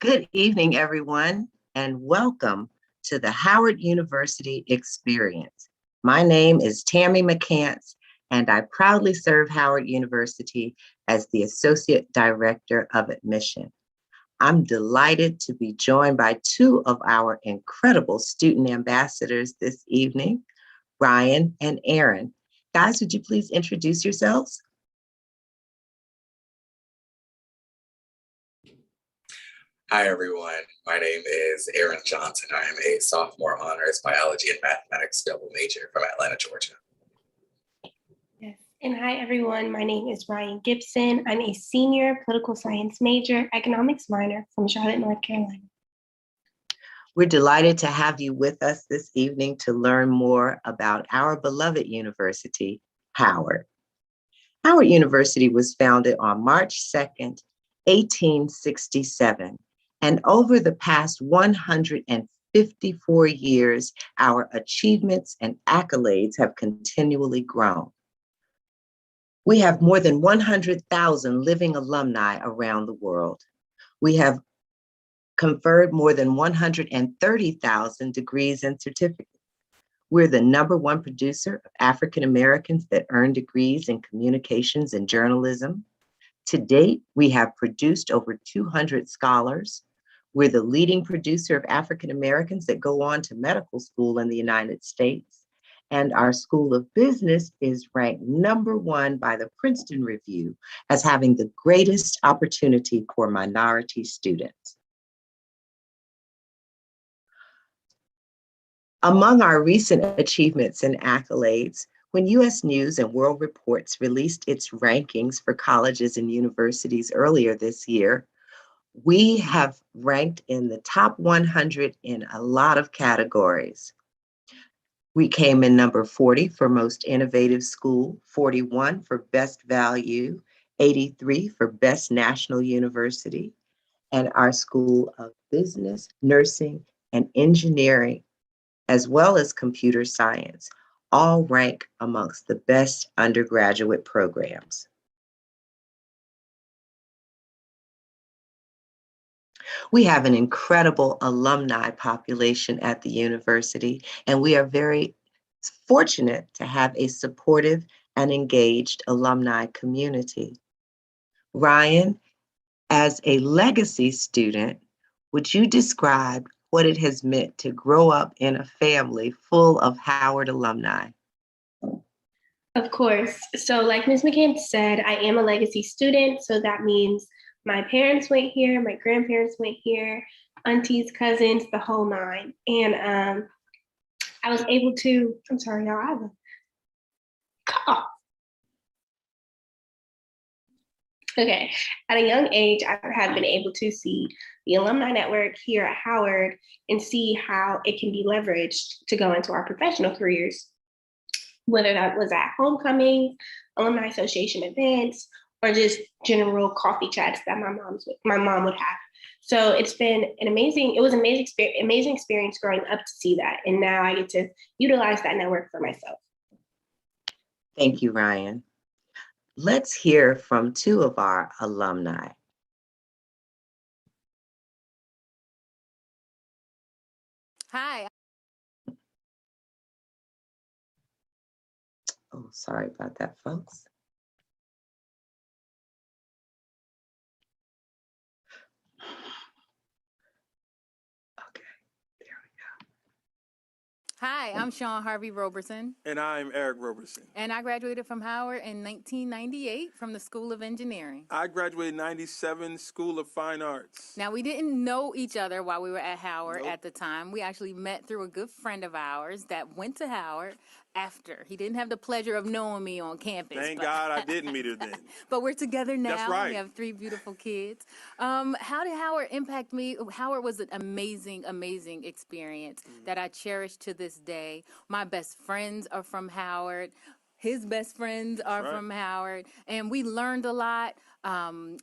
Good evening, everyone, and welcome to the Howard University Experience. My name is Tammy McCants, and I proudly serve Howard University as the Associate Director of Admission. I'm delighted to be joined by two of our incredible student ambassadors this evening, Ryan and Aaron. Guys, would you please introduce yourselves? Hi, everyone. My name is Aaron Johnson. I am a sophomore honors biology and mathematics double major from Atlanta, Georgia. Yes. And hi, everyone. My name is Ryan Gibson. I'm a senior political science major, economics minor from Charlotte, North Carolina. We're delighted to have you with us this evening to learn more about our beloved university, Howard. Howard University was founded on March 2nd, 1867. And over the past 154 years, our achievements and accolades have continually grown. We have more than 100,000 living alumni around the world. We have conferred more than 130,000 degrees and certificates. We're the #1 producer of African Americans that earn degrees in communications and journalism. To date, we have produced over 200 scholars. We're the leading producer of African Americans that go on to medical school in the United States. And our School of Business is ranked #1 by the Princeton Review as having the greatest opportunity for minority students. Among our recent achievements and accolades, when U.S. News and World Reports released its rankings for colleges and universities earlier this year, we have ranked in the top 100 in a lot of categories. We came in number 40 for most innovative school, 41 for best value, 83 for best national university, and our School of Business, Nursing, and Engineering, as well as computer science, all rank amongst the best undergraduate programs. We have an incredible alumni population at the university, and we are very fortunate to have a supportive and engaged alumni community. Ryan, as a legacy student, would you describe what it has meant to grow up in a family full of Howard alumni? Of course. So like Ms. McCann said, I am a legacy student. So that means my parents went here, my grandparents went here, aunties, cousins, the whole nine. And I was able to, I'm sorry, y'all, I have a cough. Okay, at a young age, I have been able to see the alumni network here at Howard and see how it can be leveraged to go into our professional careers, whether that was at homecoming, alumni association events, or just general coffee chats that my mom would have. So it's been it was an amazing experience growing up to see that. And now I get to utilize that network for myself. Thank you, Ryan. Let's hear from two of our alumni. Hi. Oh, sorry about that, folks. Hi, I'm Sean Harvey Roberson. And I'm Eric Roberson. And I graduated from Howard in 1998 from the School of Engineering. I graduated in 97, School of Fine Arts. Now, we didn't know each other while we were at Howard Nope. at the time. We actually met through a good friend of ours that went to Howard after. He didn't have the pleasure of knowing me on campus. Thank God I didn't meet her then. But we're together now. That's right. We have 3 beautiful kids. How did Howard impact me? Howard was an amazing, amazing experience that I cherish to this day. My best friends are from Howard. His best friends are right. from Howard, and we learned a lot.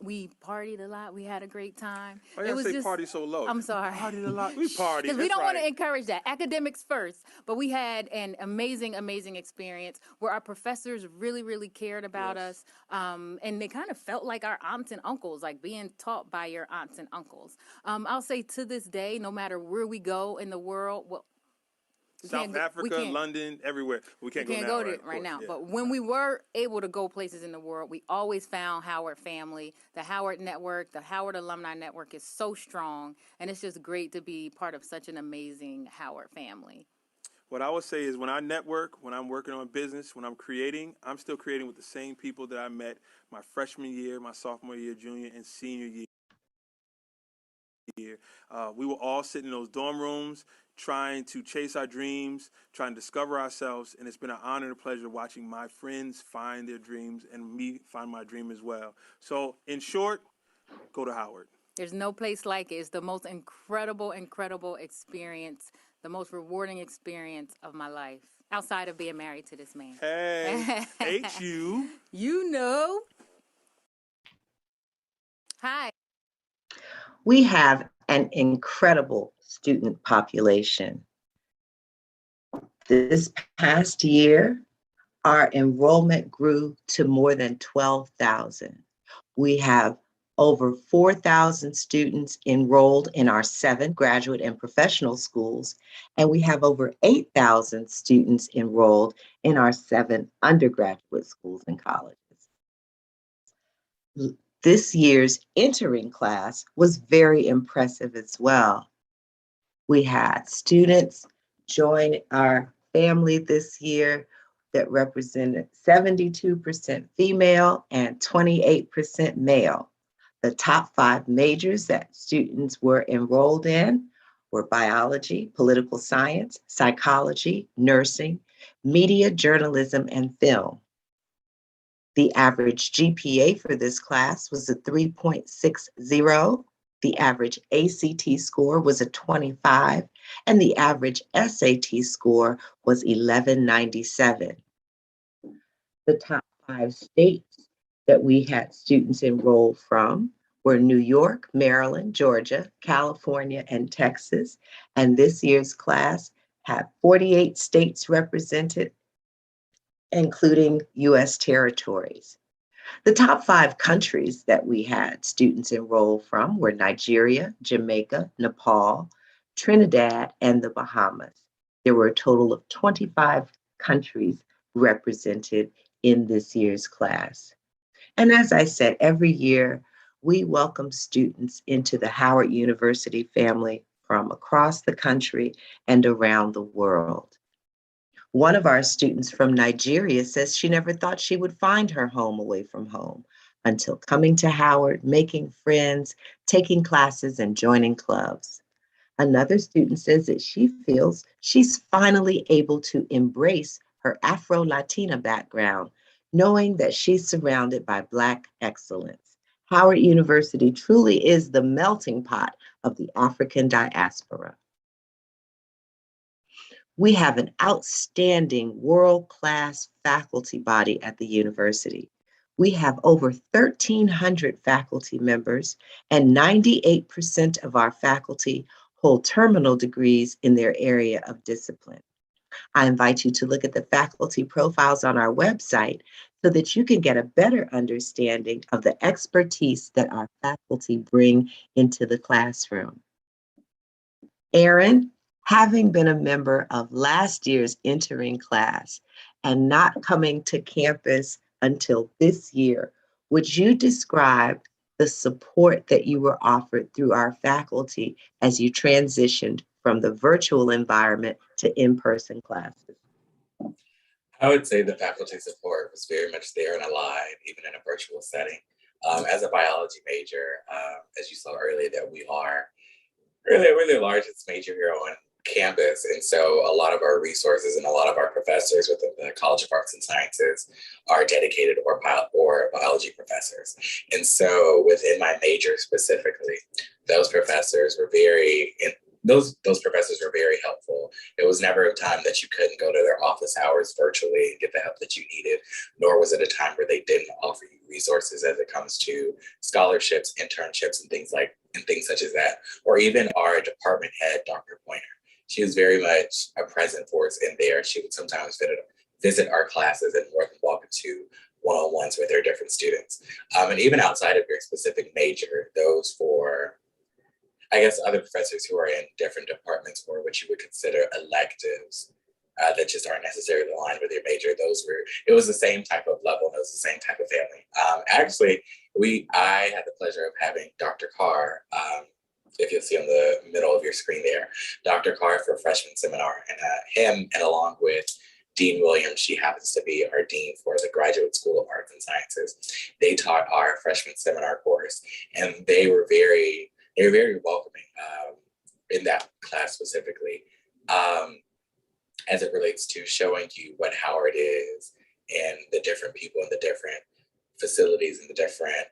We partied a lot. We had a great time. Why you gotta say party so low? I'm sorry. Partied a lot. We partied. Because we That's don't want right. to encourage that. Academics first. But we had an amazing, amazing experience where our professors really, really cared about Yes. us. And they kind of felt like our aunts and uncles, like being taught by your aunts and uncles. I'll say to this day, no matter where we go in the world, well, South Africa, London, everywhere. We can't go now, go right? to Of right course, now. yeah. But when we were able to go places in the world, we always found Howard family. The Howard Network, the Howard Alumni Network is so strong, and it's just great to be part of such an amazing Howard family. What I would say is when I network, when I'm working on business, when I'm creating, I'm still creating with the same people that I met my freshman year, my sophomore year, junior, and senior year. We were all sitting in those dorm rooms trying to chase our dreams, trying to discover ourselves, and it's been an honor and a pleasure watching my friends find their dreams and me find my dream as well. So, in short, go to Howard. There's no place like it. It's the most incredible, incredible experience, the most rewarding experience of my life, outside of being married to this man. Hey, HU. You know. Hi. We have an incredible student population. This past year, our enrollment grew to more than 12,000. We have over 4,000 students enrolled in our 7 graduate and professional schools, and we have over 8,000 students enrolled in our 7 undergraduate schools and colleges. This year's entering class was very impressive as well. We had students join our family this year that represented 72% female and 28% male. The top 5 majors that students were enrolled in were biology, political science, psychology, nursing, media, journalism, and film. The average GPA for this class was a 3.60. The average ACT score was a 25, and the average SAT score was 1197. The top 5 states that we had students enrolled from were New York, Maryland, Georgia, California, and Texas. And this year's class had 48 states represented, including US territories. The top 5 countries that we had students enroll from were Nigeria, Jamaica, Nepal, Trinidad, and the Bahamas. There were a total of 25 countries represented in this year's class. And as I said, every year we welcome students into the Howard University family from across the country and around the world. One of our students from Nigeria says she never thought she would find her home away from home until coming to Howard, making friends, taking classes, and joining clubs. Another student says that she feels she's finally able to embrace her Afro-Latina background, knowing that she's surrounded by Black excellence. Howard University truly is the melting pot of the African diaspora. We have an outstanding world-class faculty body at the university. We have over 1,300 faculty members, and 98% of our faculty hold terminal degrees in their area of discipline. I invite you to look at the faculty profiles on our website so that you can get a better understanding of the expertise that our faculty bring into the classroom. Aaron, having been a member of last year's entering class and not coming to campus until this year, would you describe the support that you were offered through our faculty as you transitioned from the virtual environment to in-person classes? I would say the faculty support was very much there and alive, even in a virtual setting. As a biology major, as you saw earlier, that we are really largest major here on campus. And so a lot of our resources and a lot of our professors within the College of Arts and Sciences are dedicated or biology professors. And so within my major specifically, those professors were very those professors were very helpful. It was never a time that you couldn't go to their office hours virtually and get the help that you needed, nor was it a time where they didn't offer you resources as it comes to scholarships, internships, and things such as that. Or even our department head, Dr. Pointer. She was very much a present force in there. She would sometimes visit our classes and more than welcome to one-on-ones with their different students. And even outside of your specific major, those for, I guess, other professors who are in different departments or what you would consider electives that just aren't necessarily aligned with your major. It was the same type of level, it was the same type of family. Actually, I had the pleasure of having Dr. Carr, if you'll see on the middle of your screen there, Dr. Carr for freshman seminar, and him, and along with Dean Williams, she happens to be our dean for the Graduate School of Arts and Sciences. They taught our freshman seminar course, and they were very welcoming in that class specifically, as it relates to showing you what Howard is and the different people and the different facilities and the different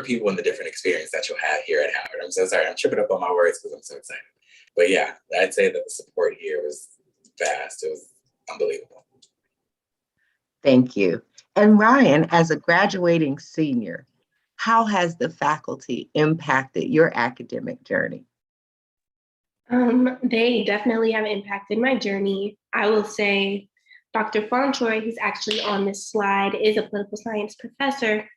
people and the different experience that you'll have here at Howard. I'm so sorry, I'm tripping up on my words because I'm so excited. But yeah, I'd say that the support here was vast. It was unbelievable. Thank you. And Ryan, as a graduating senior, how has the faculty impacted your academic journey? They definitely have impacted my journey. I will say Dr. Fontroy, who's actually on this slide, is a political science professor.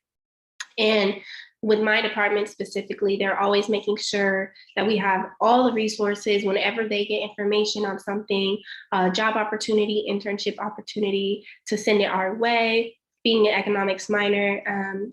And with my department specifically, they're always making sure that we have all the resources whenever they get information on something, job opportunity, internship opportunity, to send it our way. Being an economics minor,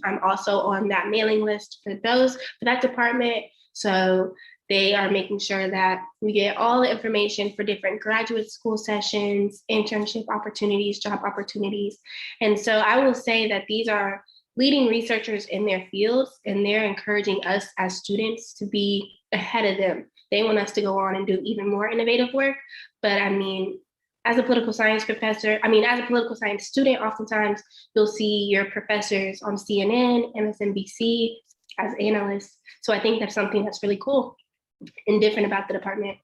I'm also on that mailing list for that department. So they are making sure that we get all the information for different graduate school sessions, internship opportunities, job opportunities. And so I will say that these are leading researchers in their fields, and they're encouraging us as students to be ahead of them. They want us to go on and do even more innovative work. But I mean, as a political science professor, as a political science student, oftentimes you'll see your professors on CNN, MSNBC as analysts. So I think that's something that's really cool and different about the department.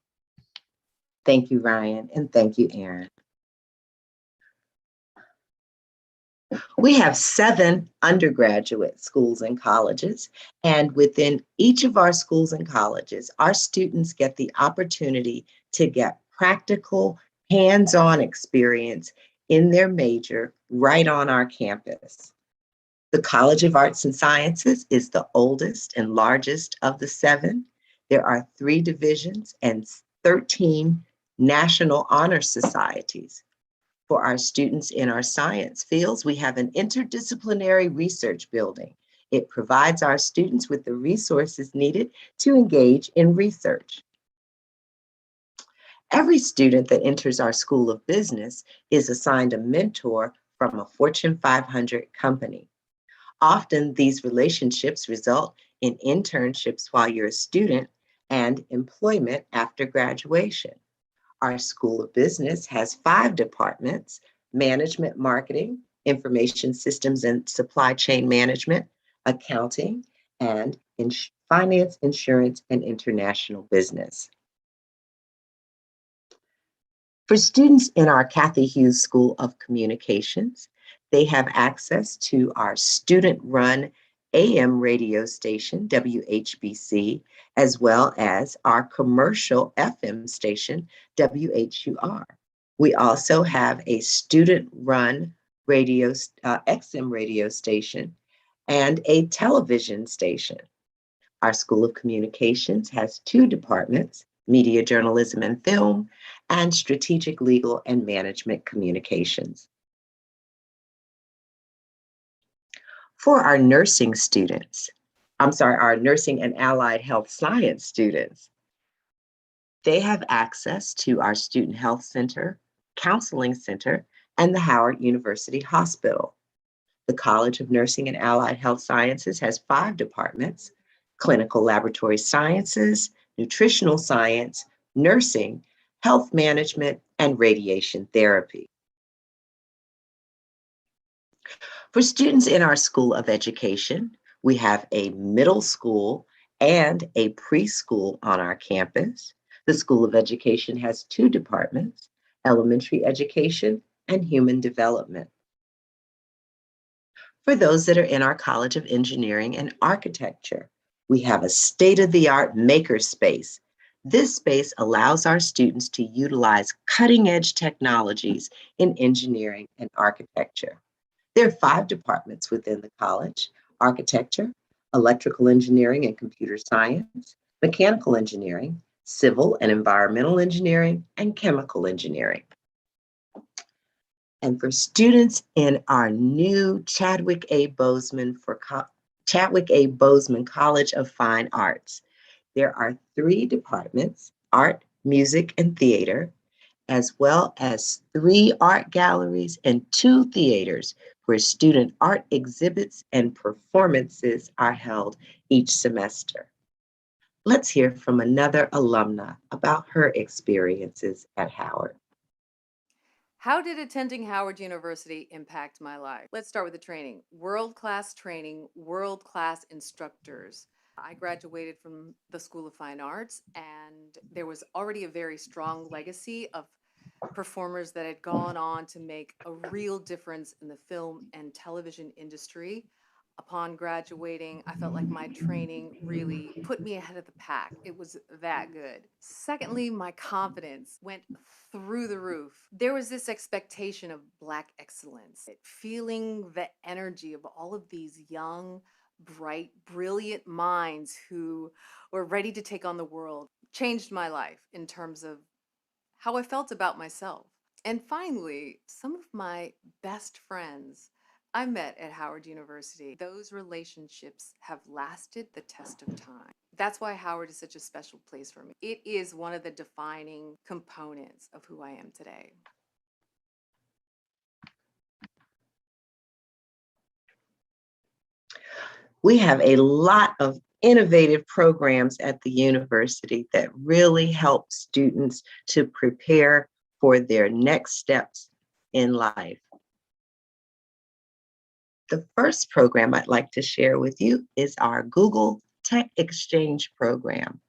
Thank you, Ryan, and thank you, Erin. We have 7 undergraduate schools and colleges, and within each of our schools and colleges, our students get the opportunity to get practical, hands-on experience in their major right on our campus. The College of Arts and Sciences is the oldest and largest of the 7. There are 3 divisions and 13 national honor societies. For our students in our science fields, we have an interdisciplinary research building. It provides our students with the resources needed to engage in research. Every student that enters our School of Business is assigned a mentor from a Fortune 500 company. Often these relationships result in internships while you're a student and employment after graduation. Our School of Business has 5 departments: management, marketing, information systems and supply chain management, accounting, and finance, insurance, and international business. For students in our Kathy Hughes School of Communications, they have access to our student-run AM radio station, WHBC, as well as our commercial FM station, WHUR. We also have a student-run radio, XM radio station, and a television station. Our School of Communications has 2 departments: media journalism and film, and strategic legal and management communications. For our nursing students, our nursing and allied health science students, they have access to our Student Health Center, Counseling Center, and the Howard University Hospital. The College of Nursing and Allied Health Sciences has 5 departments: clinical laboratory sciences, nutritional science, nursing, health management, and radiation therapy. For students in our School of Education, we have a middle school and a preschool on our campus. The School of Education has 2 departments, elementary education and human development. For those that are in our College of Engineering and Architecture, we have a state-of-the-art makerspace. This space allows our students to utilize cutting-edge technologies in engineering and architecture. There are 5 departments within the college: architecture, electrical engineering and computer science, mechanical engineering, civil and environmental engineering, and chemical engineering. And for students in our new Chadwick A. Boseman College of Fine Arts, there are 3 departments: art, music, and theater, as well as 3 art galleries and 2 theaters where student art exhibits and performances are held each semester. Let's hear from another alumna about her experiences at Howard. How did attending Howard University impact my life? Let's start with the training. World-class training, world-class instructors. I graduated from the School of Fine Arts, and there was already a very strong legacy of performers that had gone on to make a real difference in the film and television industry. Upon graduating, I felt like my training really put me ahead of the pack. It was that good. Secondly, my confidence went through the roof. There was this expectation of Black excellence, feeling the energy of all of these young, bright, brilliant minds who were ready to take on the world. Changed my life in terms of how I felt about myself. And finally, some of my best friends I met at Howard University. Those relationships have lasted the test of time. That's why Howard is such a special place for me. It is one of the defining components of who I am today. We have a lot of innovative programs at the university that really help students to prepare for their next steps in life. The first program I'd like to share with you is our Google Tech Exchange program.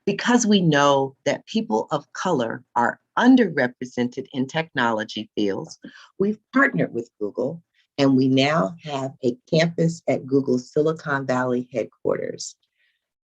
Because we know that people of color are underrepresented in technology fields, we've partnered with Google, and we now have a campus at Google's Silicon Valley headquarters.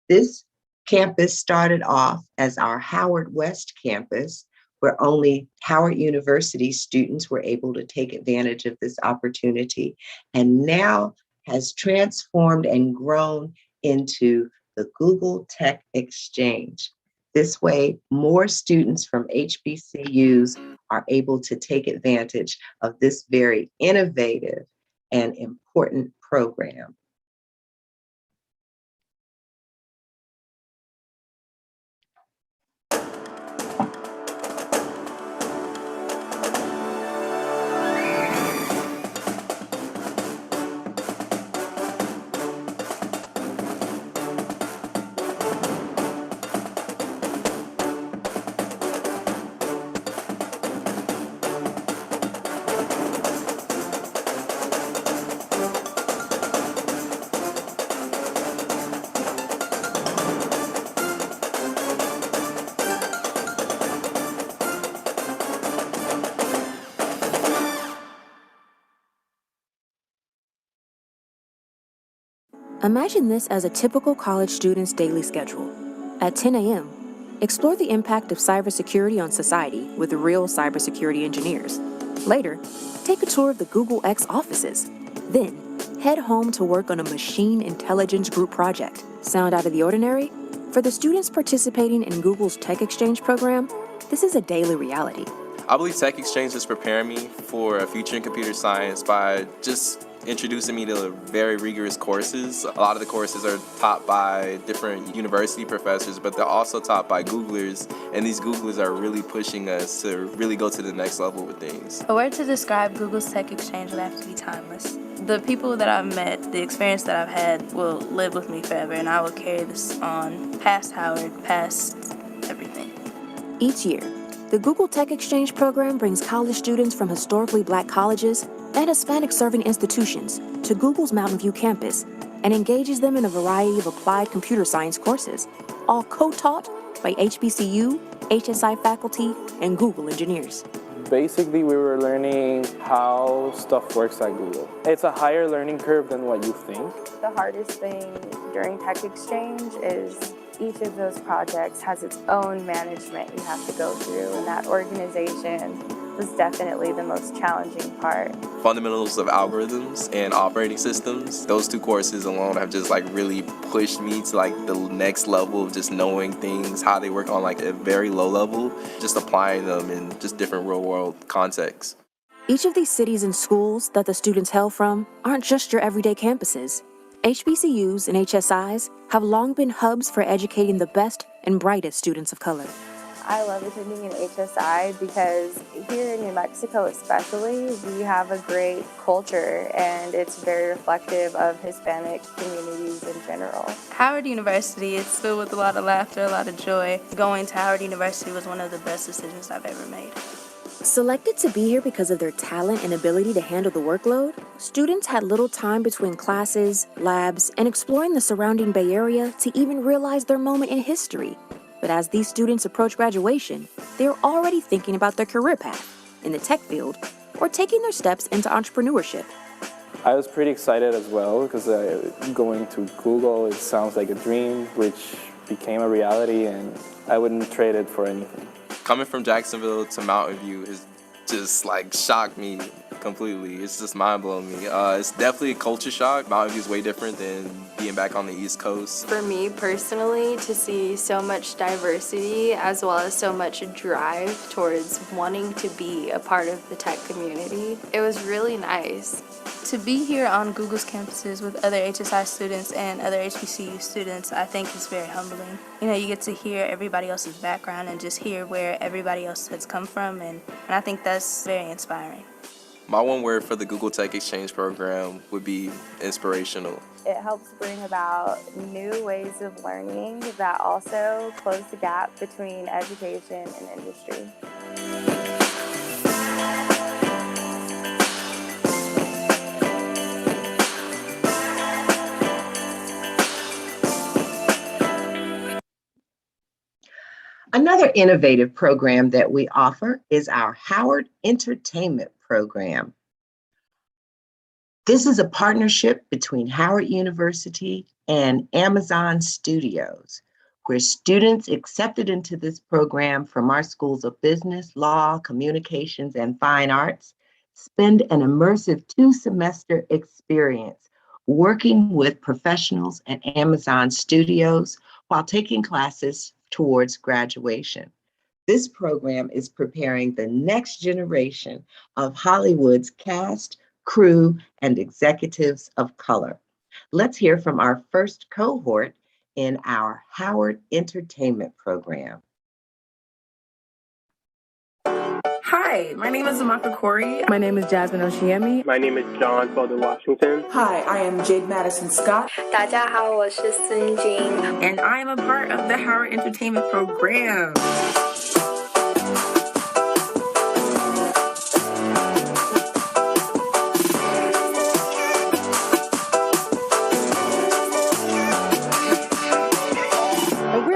This campus started off as our Howard West campus, where only Howard University students were able to take advantage of this opportunity, and now has transformed and grown into the Google Tech Exchange. This way, more students from HBCUs are able to take advantage of this very innovative and important program. Imagine this as a typical college student's daily schedule. At 10 a.m., explore the impact of cybersecurity on society with real cybersecurity engineers. Later, take a tour of the Google X offices. Then, head home to work on a machine intelligence group project. Sound out of the ordinary? For the students participating in Google's Tech Exchange program, this is a daily reality. I believe Tech Exchange is preparing me for a future in computer science by just introducing me to very rigorous courses. A lot of the courses are taught by different university professors, but they're also taught by Googlers, and these Googlers are really pushing us to really go to the next level with things. A word to describe Google's Tech Exchange would have to be timeless. The people that I've met, the experience that I've had will live with me forever, and I will carry this on past Howard, past everything. Each year, the Google Tech Exchange program brings college students from historically Black colleges and Hispanic-serving institutions to Google's Mountain View campus and engages them in a variety of applied computer science courses, all co-taught by HBCU, HSI faculty, and Google engineers. Basically, we were learning how stuff works at Google. It's a higher learning curve than what you think. The hardest thing during Tech Exchange is each of those projects has its own management you have to go through, and that organization was definitely the most challenging part. Fundamentals of algorithms and operating systems, those two courses alone have just like really pushed me to like the next level of just knowing things, how they work on like a very low level, just applying them in just different real world contexts. Each of these cities and schools that the students hail from aren't just your everyday campuses. HBCUs and HSIs have long been hubs for educating the best and brightest students of color. I love attending an HSI because here in New Mexico especially, we have a great culture and it's very reflective of Hispanic communities in general. Howard University is filled with a lot of laughter, a lot of joy. Going to Howard University was one of the best decisions I've ever made. Selected to be here because of their talent and ability to handle the workload, students had little time between classes, labs, and exploring the surrounding Bay Area to even realize their moment in history. But as these students approach graduation, they're already thinking about their career path in the tech field or taking their steps into entrepreneurship. I was pretty excited as well because going to Google, it sounds like a dream, which became a reality, and I wouldn't trade it for anything. Coming from Jacksonville to Mountain View has just like shocked me completely. It's just mind-blowing me. It's definitely a culture shock. Mountain View is way different than being back on the East Coast. For me personally, to see so much diversity as well as so much drive towards wanting to be a part of the tech community, it was really nice. To be here on Google's campuses with other HSI students and other HBCU students, I think is very humbling. You know, you get to hear everybody else's background and just hear where everybody else has come from, and I think that's very inspiring. My one word for the Google Tech Exchange program would be inspirational. It helps bring about new ways of learning that also close the gap between education and industry. Another innovative program that we offer is our Howard Entertainment Program. This is a partnership between Howard University and Amazon Studios, where students accepted into this program from our schools of business, law, communications, and fine arts spend an immersive 2-semester experience working with professionals at Amazon Studios while taking classes towards graduation. This program is preparing the next generation of Hollywood's cast, crew, and executives of color. Let's hear from our first cohort in our Howard Entertainment Program. Hi, my name is Amaka Corey. My name is Jasmine Oshiemi. My name is John Felder Washington. Hi, I am Jade Madison Scott. 大家好，我是孙静。 And I am a part of the Howard Entertainment Program.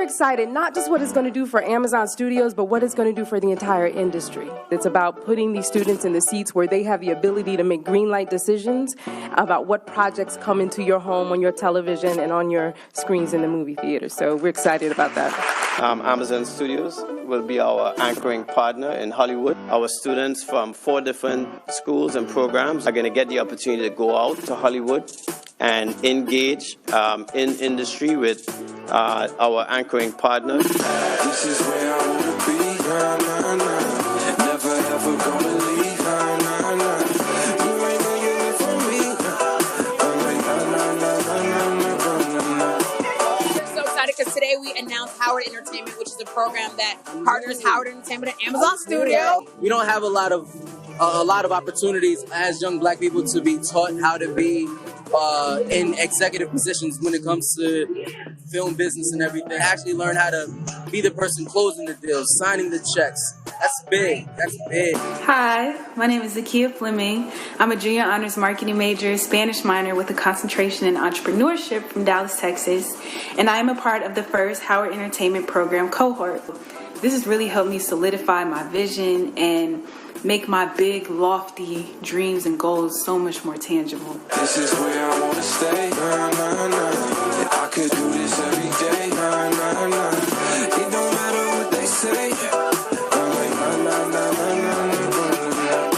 Excited, not just what it's going to do for Amazon Studios, but what it's going to do for the entire industry. It's about putting these students in the seats where they have the ability to make green light decisions about what projects come into your home, on your television, and on your screens in the movie theater. So we're excited about that. Amazon Studios will be our anchoring partner in Hollywood. Our students from 4 different schools and programs are going to get the opportunity to go out to Hollywood and engage in industry with our anchoring partner. This is where I want to be, nah, nah, nah. Never ever gonna leave, nah, nah, nah. You ain't gonna get it from me, I'm like, nah, nah, nah, nah, nah, nah, nah. We're so excited because today we announced Howard Entertainment, which is a program that partners Howard Entertainment and Amazon Studio. We don't have a lot of opportunities as young Black people to be taught how to be in executive positions when it comes to film business and everything. Actually learn how to be the person closing the deals, signing the checks, That's big. That's big. Hi, my name is Zakia Fleming. I'm a junior honors marketing major, Spanish minor with a concentration in entrepreneurship from Dallas, Texas, and I am a part of the first Howard Entertainment Program cohort. This has really helped me solidify my vision and make my big, lofty dreams and goals so much more tangible. This is where I wanna stay, nah, nah, nah. And I could do this every day, nah, nah, nah. It don't matter what they say. I'm like, nah, nah, nah, nah, nah, nah.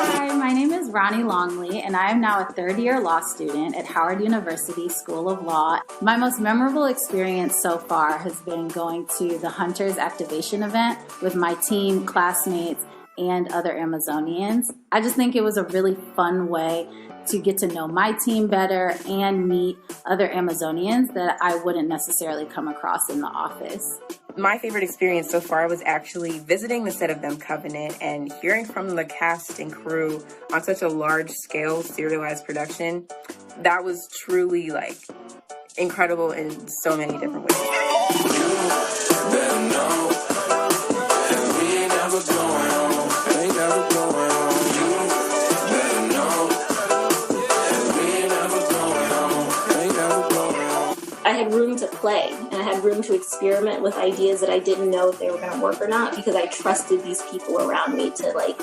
Hi, my name is Ronnie Longley, and I am now a third-year law student at Howard University School of Law. My most memorable experience so far has been going to the Hunters Activation event with my team, classmates, and other Amazonians. I just think it was a really fun way to get to know my team better and meet other Amazonians that I wouldn't necessarily come across in the office. My favorite experience so far was actually visiting the set of Them Covenant and hearing from the cast and crew on such a large scale serialized production. That was truly like incredible in so many different ways. Better know that we ain't never going home. Ain't never going home. You better know that we ain't never going home. Ain't never going home. I had room to play and I had room to experiment with ideas that I didn't know if they were going to work or not because I trusted these people around me to like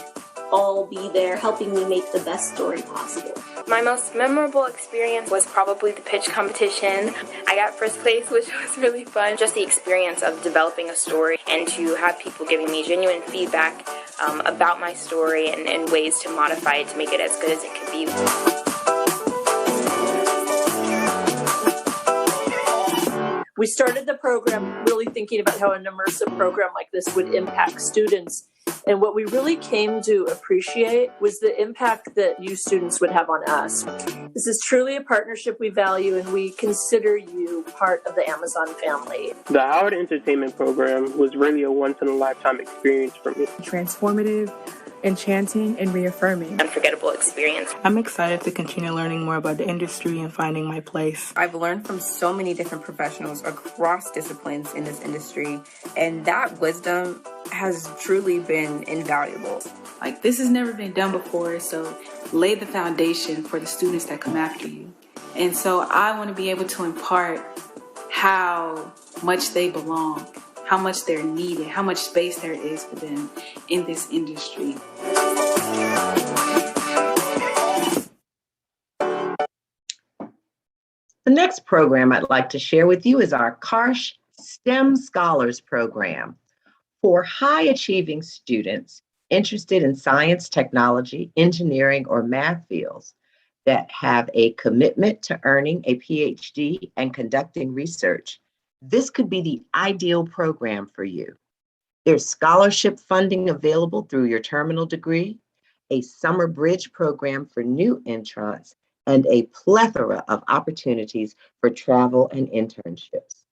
all be there helping me make the best story possible. My most memorable experience was probably the pitch competition. I got first place, which was really fun. Just the experience of developing a story and to have people giving me genuine feedback about my story and ways to modify it to make it as good as it could be. We started the program really thinking about how an immersive program like this would impact students. And what we really came to appreciate was the impact that you students would have on us. This is truly a partnership we value, and we consider you part of the Amazon family. The Howard Entertainment Program was really a once-in-a-lifetime experience for me. Transformative, enchanting, and reaffirming. Unforgettable experience. I'm excited to continue learning more about the industry and finding my place. I've learned from so many different professionals across disciplines in this industry, and that wisdom has truly been invaluable. Like, this has never been done before, so lay the foundation for the students that come after you. And so I want to be able to impart how much they belong, how much they're needed, how much space there is for them in this industry. The next program I'd like to share with you is our Karsh STEM Scholars Program for high-achieving students interested in science, technology, engineering, or math fields that have a commitment to earning a PhD and conducting research. This could be the ideal program for you. There's scholarship funding available through your terminal degree, a summer bridge program for new entrants, and a plethora of opportunities for travel and internships.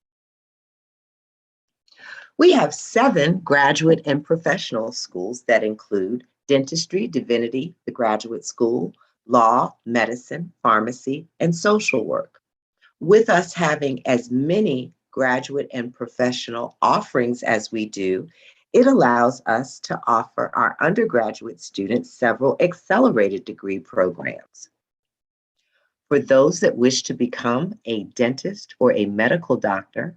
We have 7 graduate and professional schools that include dentistry, divinity, the graduate school, law, medicine, pharmacy, and social work. With us having as many graduate and professional offerings as we do, it allows us to offer our undergraduate students several accelerated degree programs. For those that wish to become a dentist or a medical doctor,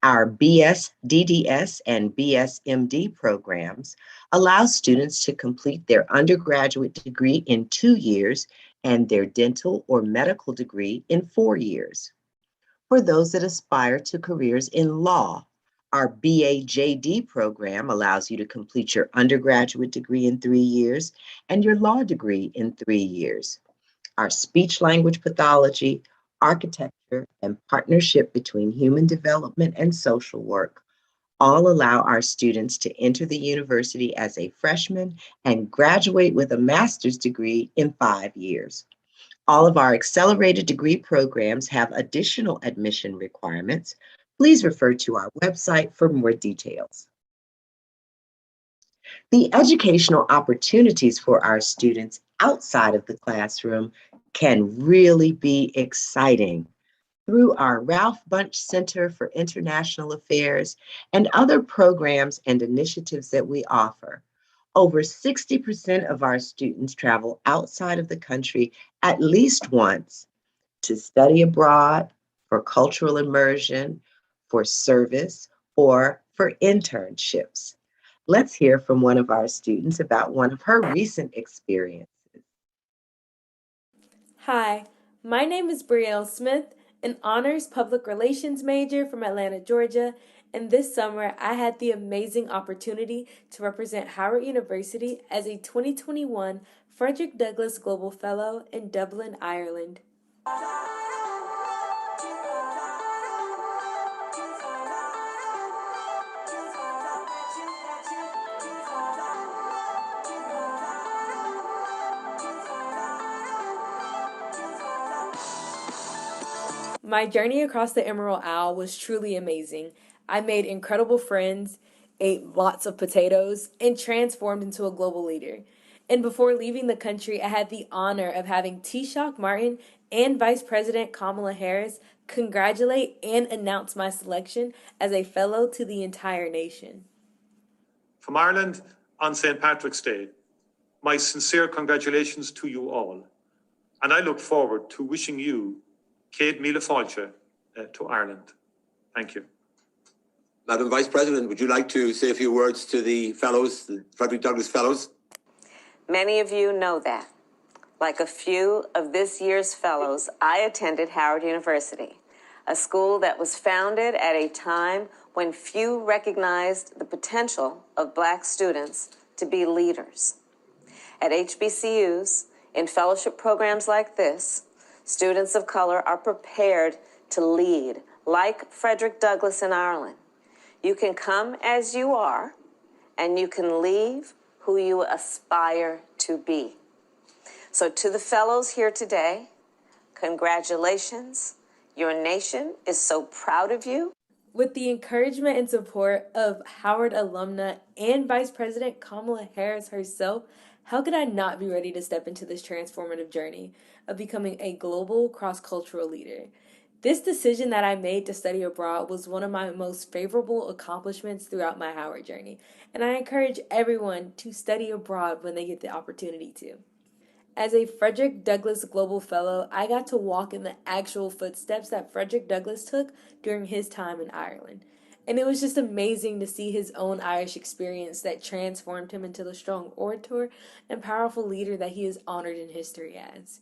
our BS DDS and BS MD programs allow students to complete their undergraduate degree in 2 years and their dental or medical degree in 4 years. For those that aspire to careers in law, our BA-JD program allows you to complete your undergraduate degree in 3 years and your law degree in 3 years. Our speech language pathology, architecture, and partnership between human development and social work all allow our students to enter the university as a freshman and graduate with a master's degree in 5 years. All of our accelerated degree programs have additional admission requirements. Please refer to our website for more details. The educational opportunities for our students outside of the classroom can really be exciting. through our Ralph Bunche Center for International Affairs and other programs and initiatives that we offer. Over 60% of our students travel outside of the country at least once to study abroad, for cultural immersion, for service, or for internships. Let's hear from one of our students about one of her recent experiences. Hi, my name is Brielle Smith, an honors public relations major from Atlanta, Georgia, and this summer I had the amazing opportunity to represent Howard University as a 2021 Frederick Douglass Global Fellow in Dublin, Ireland. My journey across the Emerald Isle was truly amazing. I made incredible friends, ate lots of potatoes, and transformed into a global leader. And before leaving the country, I had the honor of having Taoiseach Martin and Vice President Kamala Harris congratulate and announce my selection as a fellow to the entire nation. From Ireland on St. Patrick's Day, my sincere congratulations to you all. And I look forward to wishing you Céad Míle Fáilte to Ireland. Thank you. Madam Vice President, would you like to say a few words to the fellows, the Frederick Douglass Fellows? Many of you know that. Like a few of this year's fellows, I attended Howard University, a school that was founded at a time when few recognized the potential of Black students to be leaders. At HBCUs, in fellowship programs like this, students of color are prepared to lead, like Frederick Douglass in Ireland. You can come as you are, and you can leave who you aspire to be. So to the fellows here today, congratulations. Your nation is so proud of you. With the encouragement and support of Howard alumna and Vice President Kamala Harris herself, how could I not be ready to step into this transformative journey of becoming a global cross-cultural leader? This decision that I made to study abroad was one of my most favorable accomplishments throughout my Howard journey, and I encourage everyone to study abroad when they get the opportunity to. As a Frederick Douglass Global Fellow, I got to walk in the actual footsteps that Frederick Douglass took during his time in Ireland. And it was just amazing to see his own Irish experience that transformed him into the strong orator and powerful leader that he is honored in history as.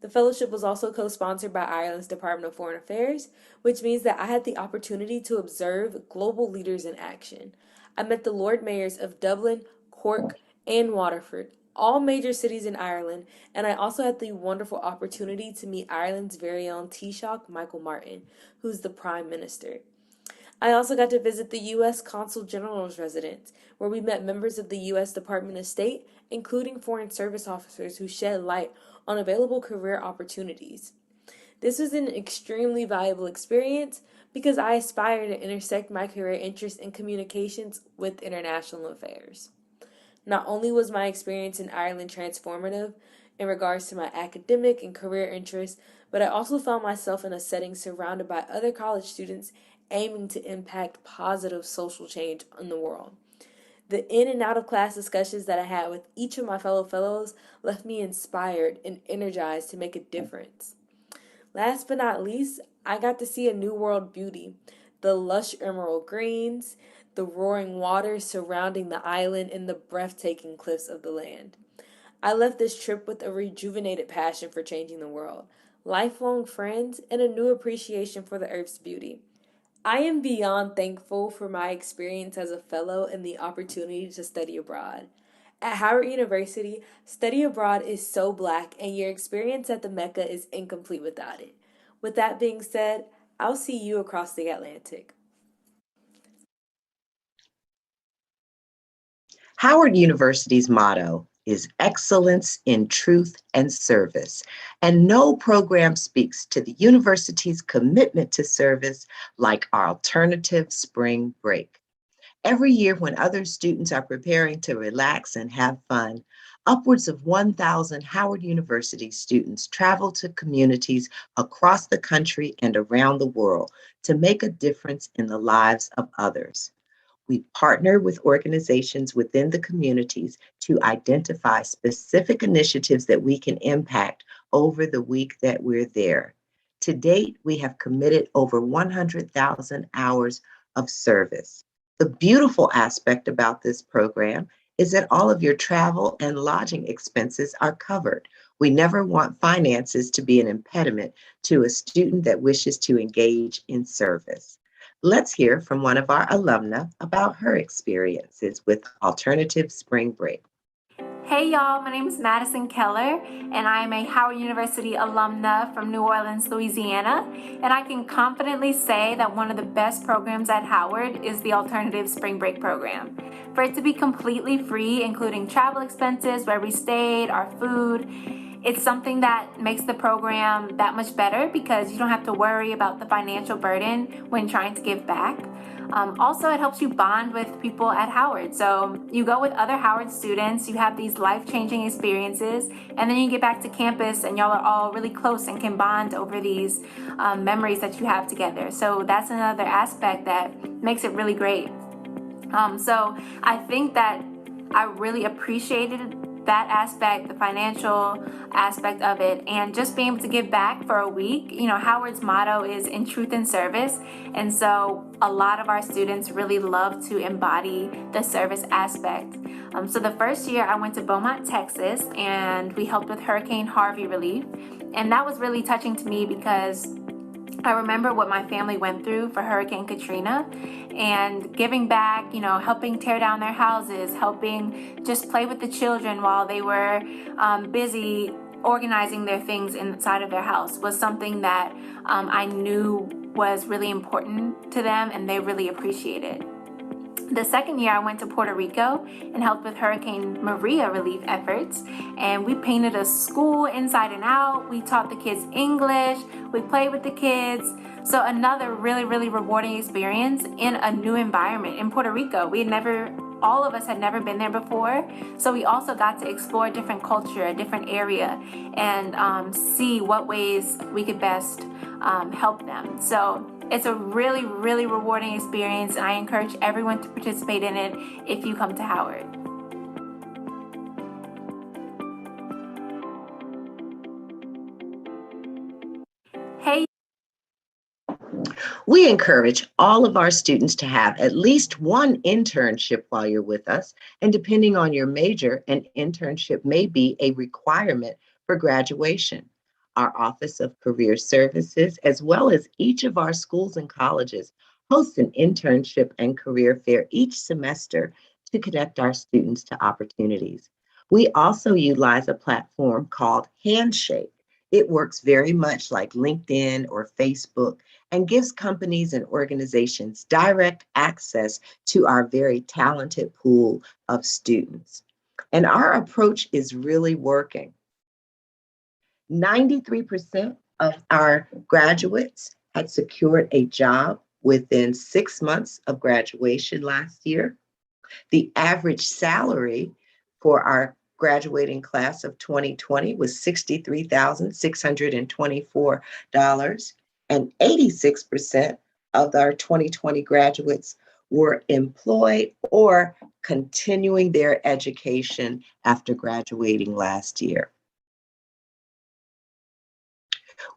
The fellowship was also co-sponsored by Ireland's Department of Foreign Affairs, which means that I had the opportunity to observe global leaders in action. I met the Lord Mayors of Dublin, Cork, and Waterford, all major cities in Ireland, and I also had the wonderful opportunity to meet Ireland's very own Taoiseach Michael Martin, who's the Prime Minister. I also got to visit the U.S. Consul General's residence, where we met members of the U.S. Department of State, including Foreign Service officers who shed light on available career opportunities. This was an extremely valuable experience because I aspire to intersect my career interests in communications with international affairs. Not only was my experience in Ireland transformative in regards to my academic and career interests, but I also found myself in a setting surrounded by other college students aiming to impact positive social change in the world. The in and out of class discussions that I had with each of my fellow fellows left me inspired and energized to make a difference. Last but not least, I got to see a new world beauty, the lush emerald greens, the roaring waters surrounding the island, and the breathtaking cliffs of the land. I left this trip with a rejuvenated passion for changing the world, lifelong friends, and a new appreciation for the Earth's beauty. I am beyond thankful for my experience as a fellow and the opportunity to study abroad. At Howard University, study abroad is so Black, and your experience at the Mecca is incomplete without it. With that being said, I'll see you across the Atlantic. Howard University's motto is excellence in truth and service, and no program speaks to the university's commitment to service like our alternative spring break. Every year when other students are preparing to relax and have fun, upwards of 1,000 Howard University students travel to communities across the country and around the world to make a difference in the lives of others. We partner with organizations within the communities to identify specific initiatives that we can impact over the week that we're there. To date, we have committed over 100,000 hours of service. The beautiful aspect about this program is that all of your travel and lodging expenses are covered. We never want finances to be an impediment to a student that wishes to engage in service. Let's hear from one of our alumna about her experiences with Alternative Spring Break. Hey y'all, my name is Madison Keller, and I am a Howard University alumna from New Orleans, Louisiana. And I can confidently say that one of the best programs at Howard is the Alternative Spring Break program. For it to be completely free, including travel expenses, where we stayed, our food, it's something that makes the program that much better because you don't have to worry about the financial burden when trying to give back. Also, it helps you bond with people at Howard. So you go with other Howard students, you have these life-changing experiences, and then you get back to campus and y'all are all really close and can bond over these memories that you have together. So that's another aspect that makes it really great. So I think that I really appreciated that aspect, the financial aspect of it, and just being able to give back for a week. You know, Howard's motto is in truth and service, and so a lot of our students really love to embody the service aspect. So the first year I went to Beaumont, Texas, and we helped with Hurricane Harvey relief, and that was really touching to me because I remember what my family went through for Hurricane Katrina, and giving back, you know, helping tear down their houses, helping just play with the children while they were busy organizing their things inside of their house was something that I knew was really important to them and they really appreciated. The second year I went to Puerto Rico and helped with Hurricane Maria relief efforts, and we painted a school inside and out. We taught the kids English, we played with the kids. So another really, really rewarding experience in a new environment in Puerto Rico. All of us had never been there before, so we also got to explore a different culture, a different area, and see what ways we could best help them. So it's a really, really rewarding experience, and I encourage everyone to participate in it if you come to Howard. Hey. We encourage all of our students to have at least one internship while you're with us, and depending on your major, an internship may be a requirement for graduation. Our Office of Career Services, as well as each of our schools and colleges, host an internship and career fair each semester to connect our students to opportunities. We also utilize a platform called Handshake. It works very much like LinkedIn or Facebook and gives companies and organizations direct access to our very talented pool of students. And our approach is really working. 93% of our graduates had secured a job within 6 months of graduation last year. The average salary for our graduating class of 2020 was $63,624, and 86% of our 2020 graduates were employed or continuing their education after graduating last year.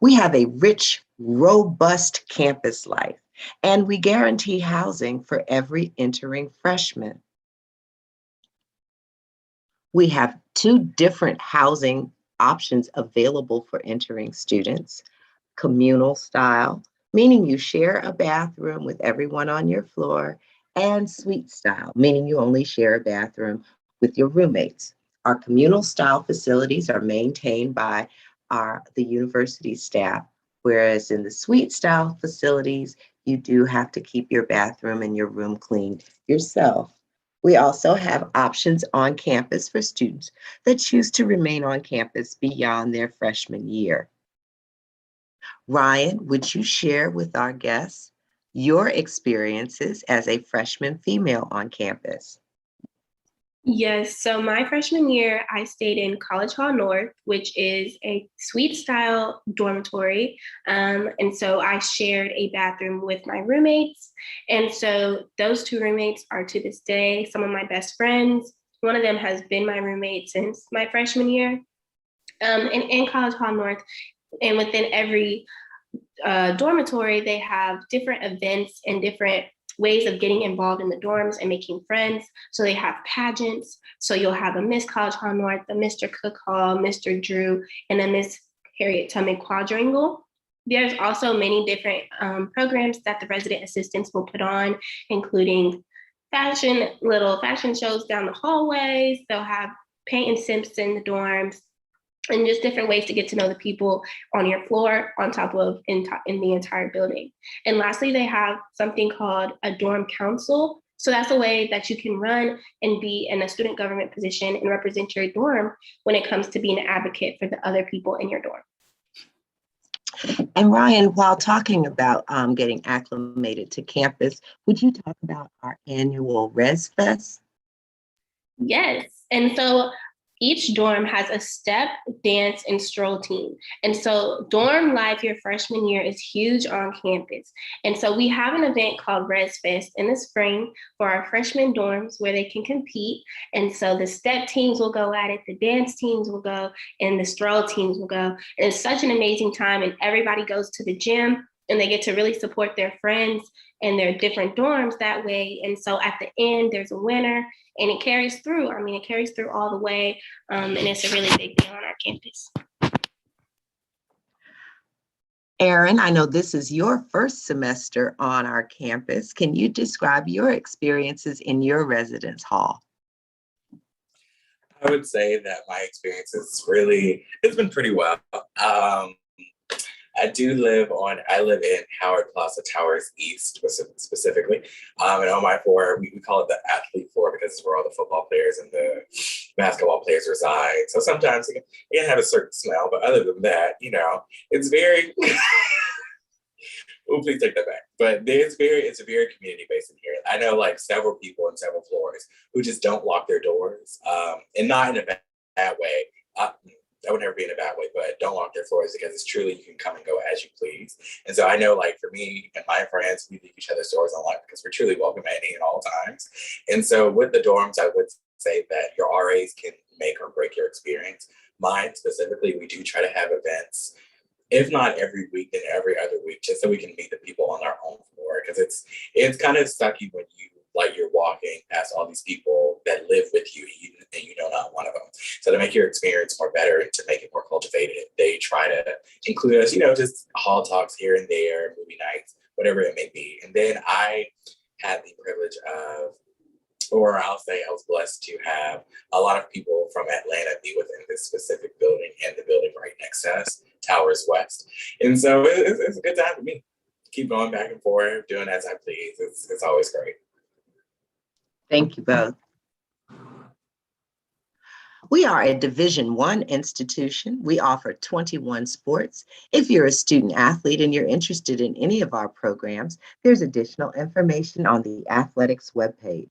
We have a rich, robust campus life, and we guarantee housing for every entering freshman. We have 2 different housing options available for entering students: communal style, meaning you share a bathroom with everyone on your floor, and suite style, meaning you only share a bathroom with your roommates. Our communal style facilities are maintained by the university staff, whereas in the suite style facilities, you do have to keep your bathroom and your room clean yourself. We also have options on campus for students that choose to remain on campus beyond their freshman year. Ryan, would you share with our guests your experiences as a freshman female on campus. Yes, so my freshman year, I stayed in College Hall North, which is a suite style dormitory. And so I shared a bathroom with my roommates. And so those two roommates are to this day some of my best friends. One of them has been my roommate since my freshman year. And in College Hall North, and within every dormitory, they have different events and different ways of getting involved in the dorms and making friends. So they have pageants. So you'll have a Miss College Hall North, a Mr. Cook Hall, Mr. Drew, and a Miss Harriet Tubman quadrangle. There's also many different programs that the resident assistants will put on, including little fashion shows down the hallways. They'll have paint and sips in the dorms, and just different ways to get to know the people on your floor, on top of in the entire building. And lastly, they have something called a dorm council. So that's a way that you can run and be in a student government position and represent your dorm when it comes to being an advocate for the other people in your dorm. And Ryan, while talking about getting acclimated to campus, would you talk about our annual Res Fest? Yes, and so each dorm has a step, dance, and stroll team. And so dorm life your freshman year is huge on campus. And so we have an event called Res Fest in the spring for our freshman dorms where they can compete. And so the step teams will go at it, the dance teams will go, and the stroll teams will go. And it's such an amazing time, and everybody goes to the gym and they get to really support their friends and their different dorms that way. And so at the end, there's a winner, and it carries through. I mean, it carries through all the way, and it's a really big deal on our campus. Erin, I know this is your first semester on our campus. Can you describe your experiences in your residence hall? I would say that my experience it's been pretty well. I live in Howard Plaza Towers East specifically. And on my floor, we call it the athlete floor because it's where all the football players and the basketball players reside. So sometimes it can have a certain smell, but other than that, it's very, oh, please take that back. But it's a very community-based in here. I know like several people on several floors who just don't lock their doors, and not in a bad way. That would never be in a bad way, but don't lock their floors because it's truly, you can come and go as you please. And so I know, like, for me and my friends, we leave each other's doors unlocked because we're truly welcoming at all times. And so with the dorms, I would say that your RAs can make or break your experience. Mine specifically, we do try to have events, if not every week, then every other week, just so we can meet the people on our own floor. Because it's kind of sucky when you're walking past all these people that live with you and you know not one of them. So to make your experience more better and to make it more cultivated, they try to include us, just hall talks here and there, movie nights, whatever it may be. And then I had the privilege of, or I'll say I was blessed to have a lot of people from Atlanta be within this specific building and the building right next to us, Towers West. And so it's a good time for me. Keep going back and forth, doing as I please. It's always great. Thank you both. We are a Division I institution. We offer 21 sports. If you're a student athlete and you're interested in any of our programs, there's additional information on the athletics webpage.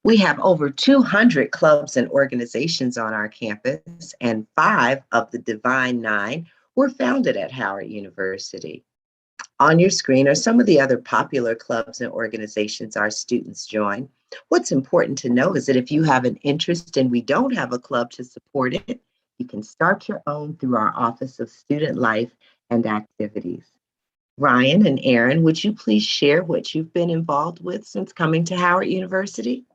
We have over 200 clubs and organizations on our campus, and 5 of the Divine 9 were founded at Howard University. On your screen are some of the other popular clubs and organizations our students join. What's important to know is that if you have an interest and we don't have a club to support it, you can start your own through our Office of Student Life and Activities. Ryan and Erin, would you please share what you've been involved with since coming to Howard University?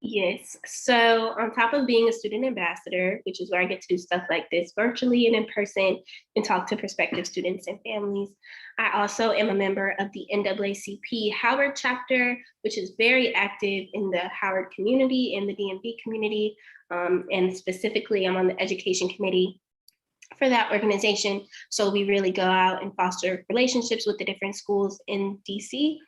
Yes. So on top of being a student ambassador, which is where I get to do stuff like this virtually and in person and talk to prospective students and families, I also am a member of the NAACP Howard chapter, which is very active in the Howard community and the DMV community. And specifically, I'm on the education committee for that organization. So we really go out and foster relationships with the different schools in DC.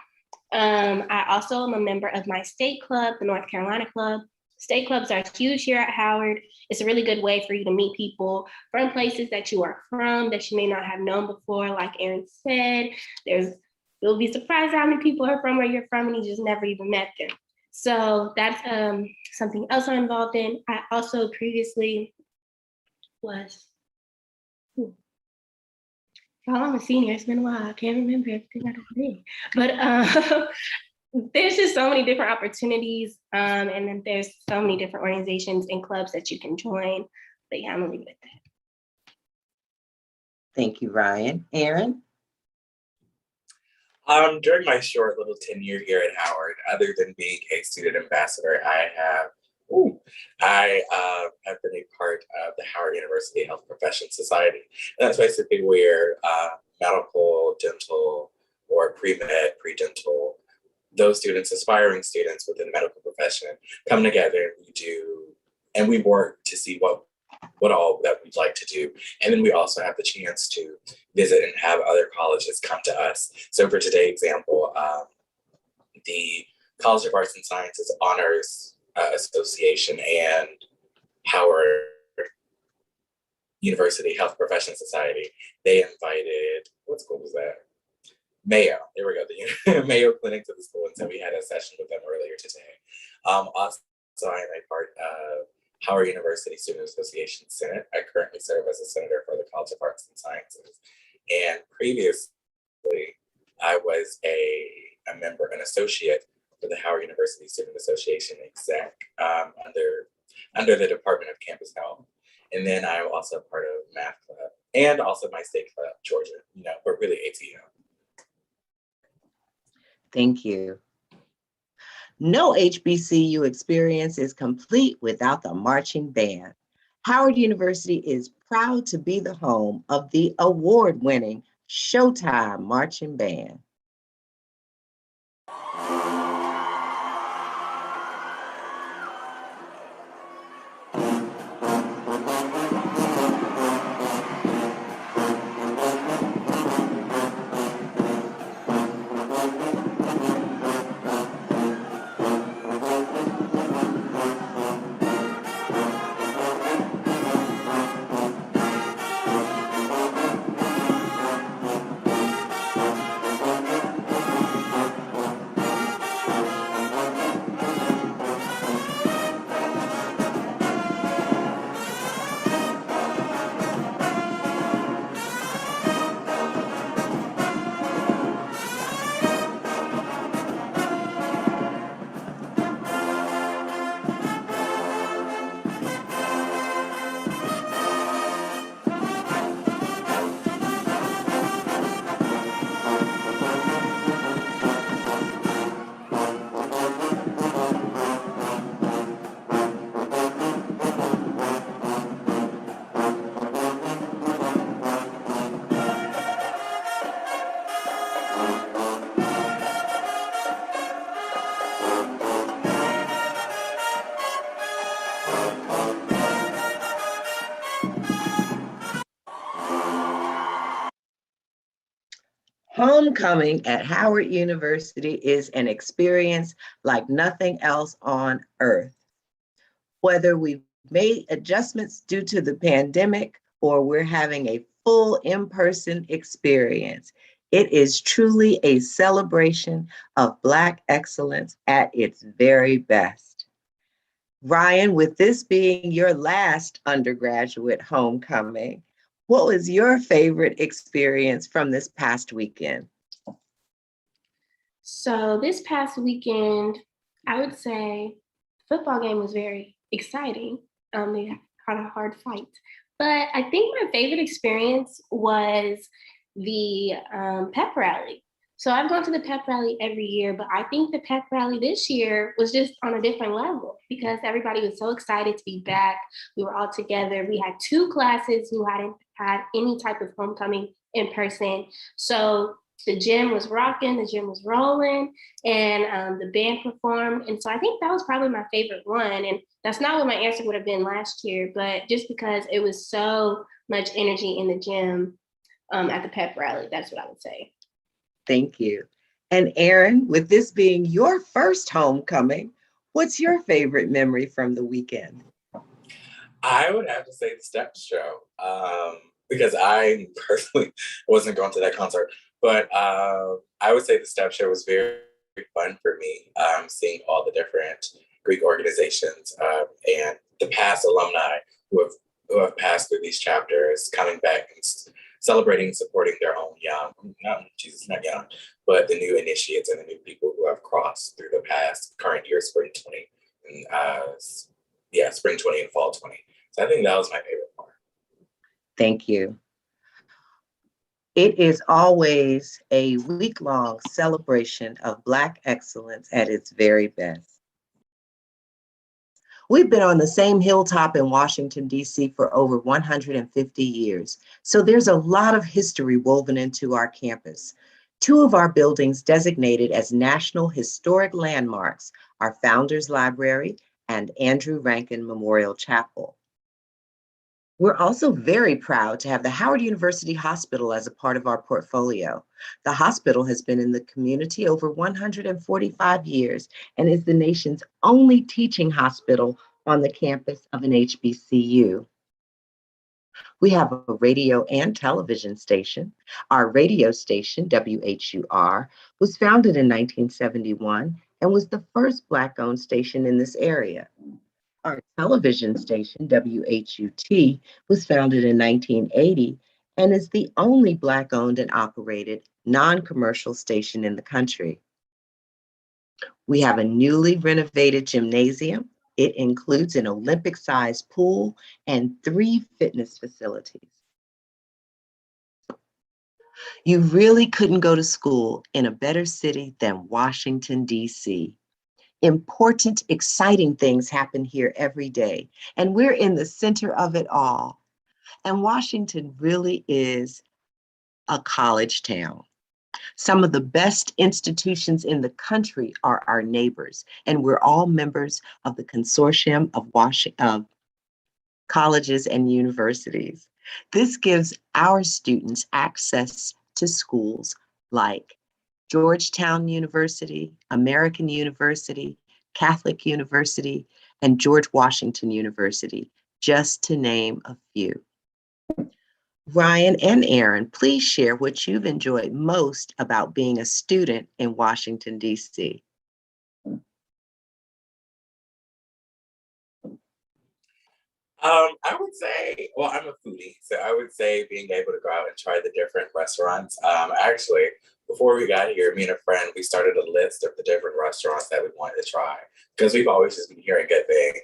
I also am a member of my state club, the North Carolina Club, State clubs are huge here at Howard. It's a really good way for you to meet people from places that you are from that you may not have known before. Like Aaron said, you'll be surprised how many people are from where you're from and you just never even met them. So that's something else I'm involved in. I also previously was, I'm a senior, it's been a while. I can't remember everything I did. But there's just so many different opportunities. And then there's so many different organizations and clubs that you can join. But yeah, I'm gonna leave it at that. Thank you, Ryan. Aaron? During my short little tenure here at Howard, other than being a student ambassador, I have been a part of the Howard University Health Professions Society. And that's basically where medical, dental, or pre-med, pre-dental, those students, aspiring students within the medical profession, come together and we work to see what all that we'd like to do. And then we also have the chance to visit and have other colleges come to us. So for today's example, the College of Arts and Sciences Honors Association and Howard University Health Professions Society, they invited, what school was that? Mayo, there we go, the Mayo Clinic to the school. And so we had a session with them earlier today. Also, I am a part of Howard University Student Association Senate. I currently serve as a senator for the College of Arts and Sciences. And previously, I was a member, an associate for the Howard University Student Association exec under the Department of Campus Health. And then I'm also part of Math Club and also my state club, Georgia. We're really ATO. Thank you. No HBCU experience is complete without the marching band. Howard University is proud to be the home of the award-winning Showtime Marching Band. Homecoming at Howard University is an experience like nothing else on earth. Whether we've made adjustments due to the pandemic or we're having a full in-person experience, it is truly a celebration of Black excellence at its very best. Ryan, with this being your last undergraduate homecoming, what was your favorite experience from this past weekend? So this past weekend, I would say the football game was very exciting. They had a hard fight. But I think my favorite experience was the pep rally. So I've gone to the pep rally every year, but I think the pep rally this year was just on a different level because everybody was so excited to be back. We were all together. We had 2 classes who hadn't had any type of homecoming in person. So the gym was rocking, the gym was rolling, and the band performed. And so I think that was probably my favorite one. And that's not what my answer would have been last year, but just because it was so much energy in the gym at the pep rally, that's what I would say. Thank you. And Aaron, with this being your first homecoming, What's your favorite memory from the weekend? I would have to say the Step Show, because I personally wasn't going to that concert, but I would say the Step Show was very fun for me, seeing all the different Greek organizations and the past alumni who have passed through these chapters, coming back and celebrating, supporting their own young, not young, but the new initiates and the new people who have crossed through the past current year, spring 20, and spring 20 and fall 20. So I think that was my favorite part. Thank you. It is always a week-long celebration of Black excellence at its very best. We've been on the same hilltop in Washington, D.C. for over 150 years, so there's a lot of history woven into our campus. Two of our buildings designated as National Historic Landmarks are Founders Library and Andrew Rankin Memorial Chapel. We're also very proud to have the Howard University Hospital as a part of our portfolio. The hospital has been in the community over 145 years and is the nation's only teaching hospital on the campus of an HBCU. We have a radio and television station. Our radio station, WHUR, was founded in 1971 and was the first Black-owned station in this area. Our television station, WHUT, was founded in 1980 and is the only Black-owned and operated non-commercial station in the country. We have a newly renovated gymnasium. It includes an Olympic-sized pool and 3 fitness facilities. You really couldn't go to school in a better city than Washington, D.C. Important, exciting things happen here every day, and we're in the center of it all. And Washington really is a college town. Some of the best institutions in the country are our neighbors, and we're all members of the consortium of colleges and universities. This gives our students access to schools like Georgetown University, American University, Catholic University, and George Washington University, just to name a few. Ryan and Aaron, please share what you've enjoyed most about being a student in Washington, D.C. I would say, well, I'm a foodie, so I would say being able to go out and try the different restaurants. Actually, before we got here, me and a friend, we started a list of the different restaurants that we wanted to try because we've always just been hearing good things.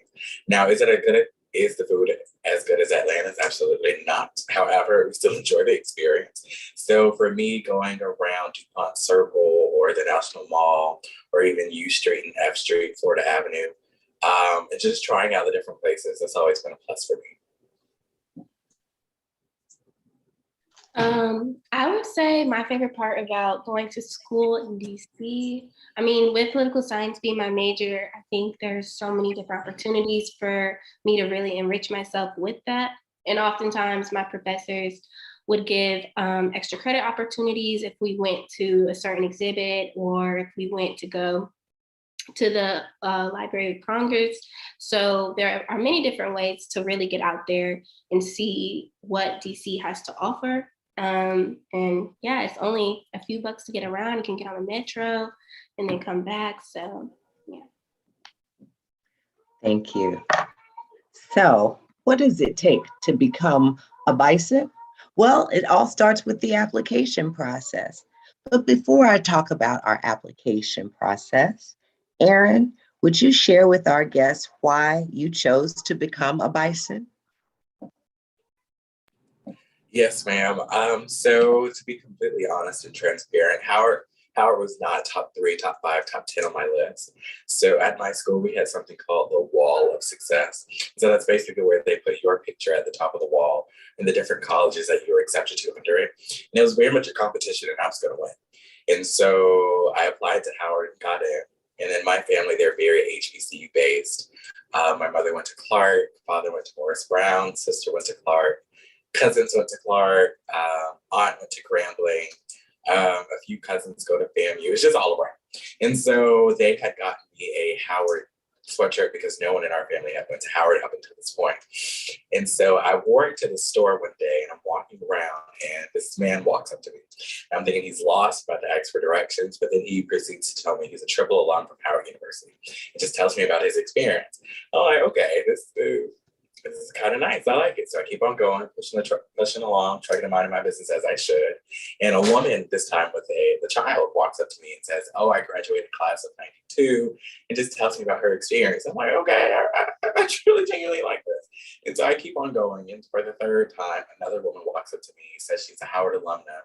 Now, is the food as good as Atlanta's? Absolutely not. However, we still enjoy the experience. So for me, going around DuPont Circle or the National Mall or even U Street and F Street, Florida Avenue, and just trying out the different places, that's always been a plus for me. I would say my favorite part about going to school in DC, I mean, with political science being my major, I think there's so many different opportunities for me to really enrich myself with that. And oftentimes my professors would give extra credit opportunities if we went to a certain exhibit or if we went to go to the Library of Congress. So there are many different ways to really get out there and see what DC has to offer. And yeah, it's only a few bucks to get around. You can get on the metro and then come back. So yeah. Thank you. So what does it take to become a bison? Well, it all starts with the application process. But before I talk about our application process, Aaron, would you share with our guests why you chose to become a bison? Yes, ma'am. So to be completely honest and transparent, Howard was not top 3, top 5, top 10 on my list. So at my school, we had something called the Wall of Success. So that's basically where they put your picture at the top of the wall and the different colleges that you were accepted to under it. And it was very much a competition, and I was going to win. And so I applied to Howard and got in. And then my family, they're very HBCU based. My mother went to Clark, father went to Morris Brown, sister went to Clark, cousins went to Clark, aunt went to Grambling, a few cousins go to FAMU. It's just all around. And so they had gotten me a Howard sweatshirt because no one in our family had went to Howard up until this point. And so I wore it to the store one day and I'm walking around and this man walks up to me. I'm thinking he's lost, about to ask for directions, but then he proceeds to tell me he's a triple alum from Howard University. It just tells me about his experience. I'm like, okay, this is kind of nice. I like it. So I keep on going, pushing along, trying to mind my business as I should. And a woman, this time with the child, walks up to me and says, oh, I graduated class of 92, and just tells me about her experience. I'm like, okay, I truly genuinely like this. And so I keep on going. And for the third time, another woman walks up to me, says she's a Howard alumna,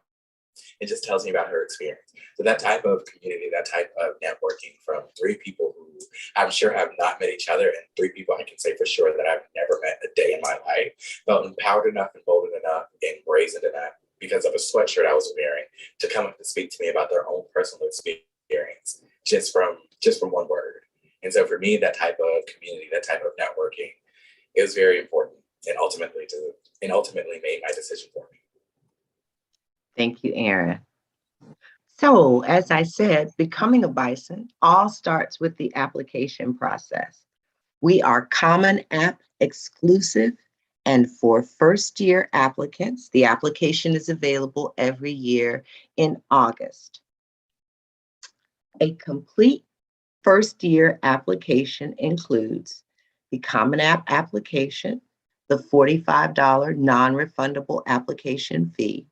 and just tells me about her experience. So that type of community, that type of networking from three people who I'm sure have not met each other, and three people I can say for sure that I've never met a day in my life, felt empowered enough and bold enough and brazen enough because of a sweatshirt I was wearing to come up and speak to me about their own personal experience just from one word. And so for me, that type of community, that type of networking is very important and ultimately made my decision for me. Thank you, Aaron. So, as I said, becoming a Bison all starts with the application process. We are Common App exclusive, and for first-year applicants, the application is available every year in August. A complete first-year application includes the Common App application, the $45 non-refundable application fee.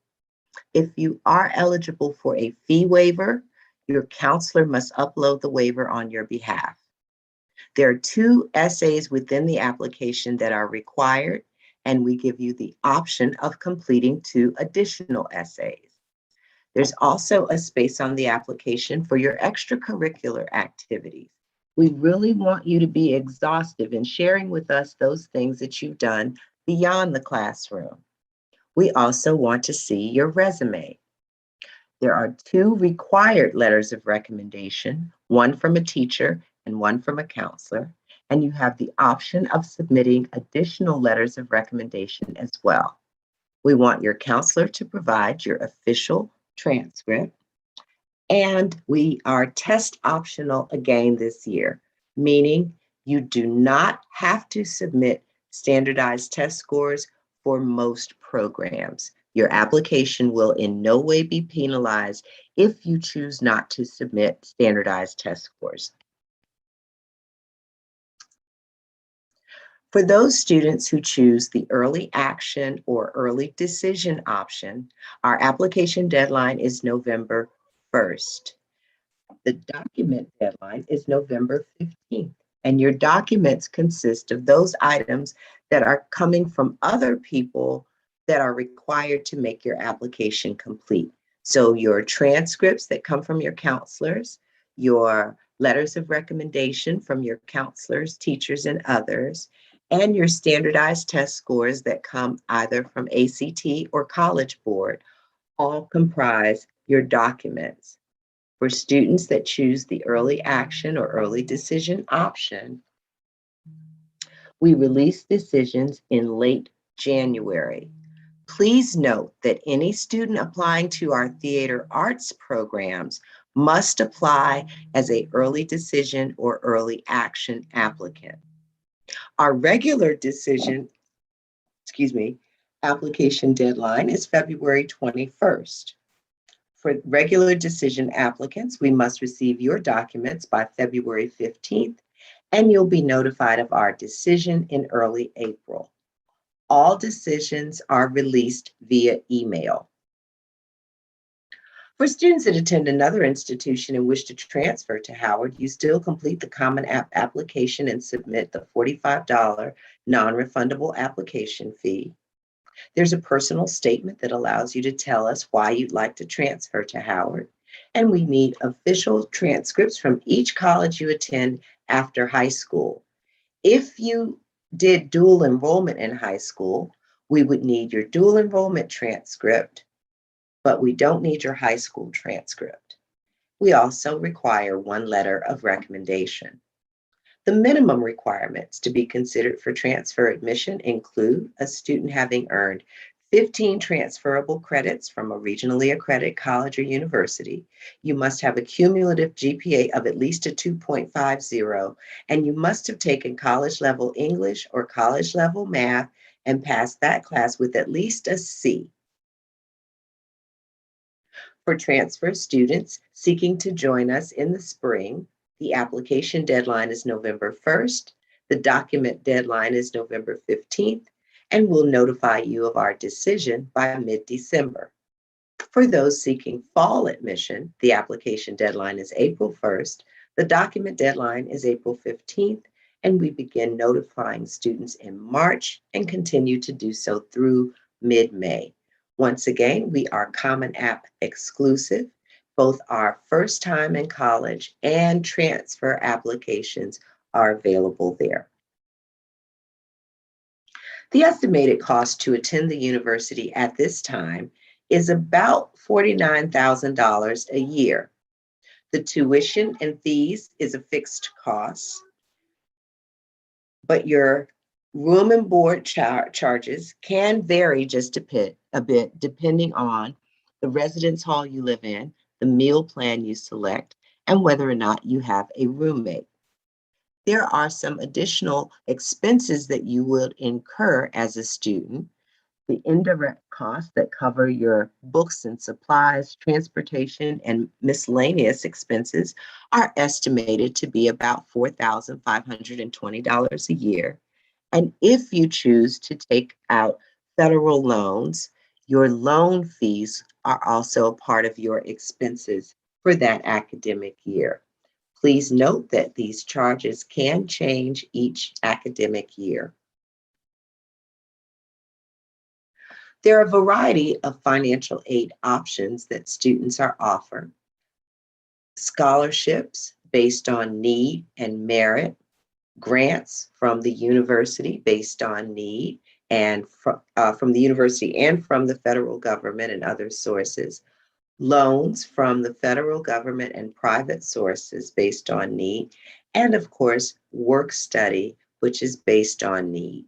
If you are eligible for a fee waiver, your counselor must upload the waiver on your behalf. There are 2 essays within the application that are required, and we give you the option of completing 2 additional essays. There's also a space on the application for your extracurricular activities. We really want you to be exhaustive in sharing with us those things that you've done beyond the classroom. We also want to see your resume. There are 2 required letters of recommendation, one from a teacher and one from a counselor, and you have the option of submitting additional letters of recommendation as well. We want your counselor to provide your official transcript, and we are test optional again this year, meaning you do not have to submit standardized test scores for most programs. Your application will in no way be penalized if you choose not to submit standardized test scores. For those students who choose the early action or early decision option, our application deadline is November 1st. The document deadline is November 15th, and your documents consist of those items that are coming from other people that are required to make your application complete. So your transcripts that come from your counselors, your letters of recommendation from your counselors, teachers, and others, and your standardized test scores that come either from ACT or College Board, all comprise your documents. For students that choose the early action or early decision option, we release decisions in late January. Please note that any student applying to our theater arts programs must apply as an early decision or early action applicant. Our regular decision, application deadline is February 21st. For regular decision applicants, we must receive your documents by February 15th, and you'll be notified of our decision in early April. All decisions are released via email. For students that attend another institution and wish to transfer to Howard, you still complete the Common App application and submit the $45 non-refundable application fee. There's a personal statement that allows you to tell us why you'd like to transfer to Howard, and we need official transcripts from each college you attend after high school. If you did dual enrollment in high school, we would need your dual enrollment transcript, but we don't need your high school transcript. We also require 1 letter of recommendation. The minimum requirements to be considered for transfer admission include a student having earned 15 transferable credits from a regionally accredited college or university. You must have a cumulative GPA of at least a 2.50, and you must have taken college level English or college level math and passed that class with at least a C. For transfer students seeking to join us in the spring, the application deadline is November 1st. The document deadline is November 15th, and we'll notify you of our decision by mid-December. For those seeking fall admission, the application deadline is April 1st. The document deadline is April 15th, and we begin notifying students in March and continue to do so through mid-May. Once again, we are Common App exclusive. Both our first time in college and transfer applications are available there. The estimated cost to attend the university at this time is about $49,000 a year. The tuition and fees is a fixed cost, but your room and board charges can vary just a bit depending on the residence hall you live in, the meal plan you select, and whether or not you have a roommate. There are some additional expenses that you would incur as a student. The indirect costs that cover your books and supplies, transportation, and miscellaneous expenses are estimated to be about $4,520 a year. And if you choose to take out federal loans, your loan fees are also a part of your expenses for that academic year. Please note that these charges can change each academic year. There are a variety of financial aid options that students are offered. Scholarships based on need and merit, grants from the university based on need, and from the university and from the federal government and other sources, loans from the federal government and private sources based on need, and of course, work study, which is based on need.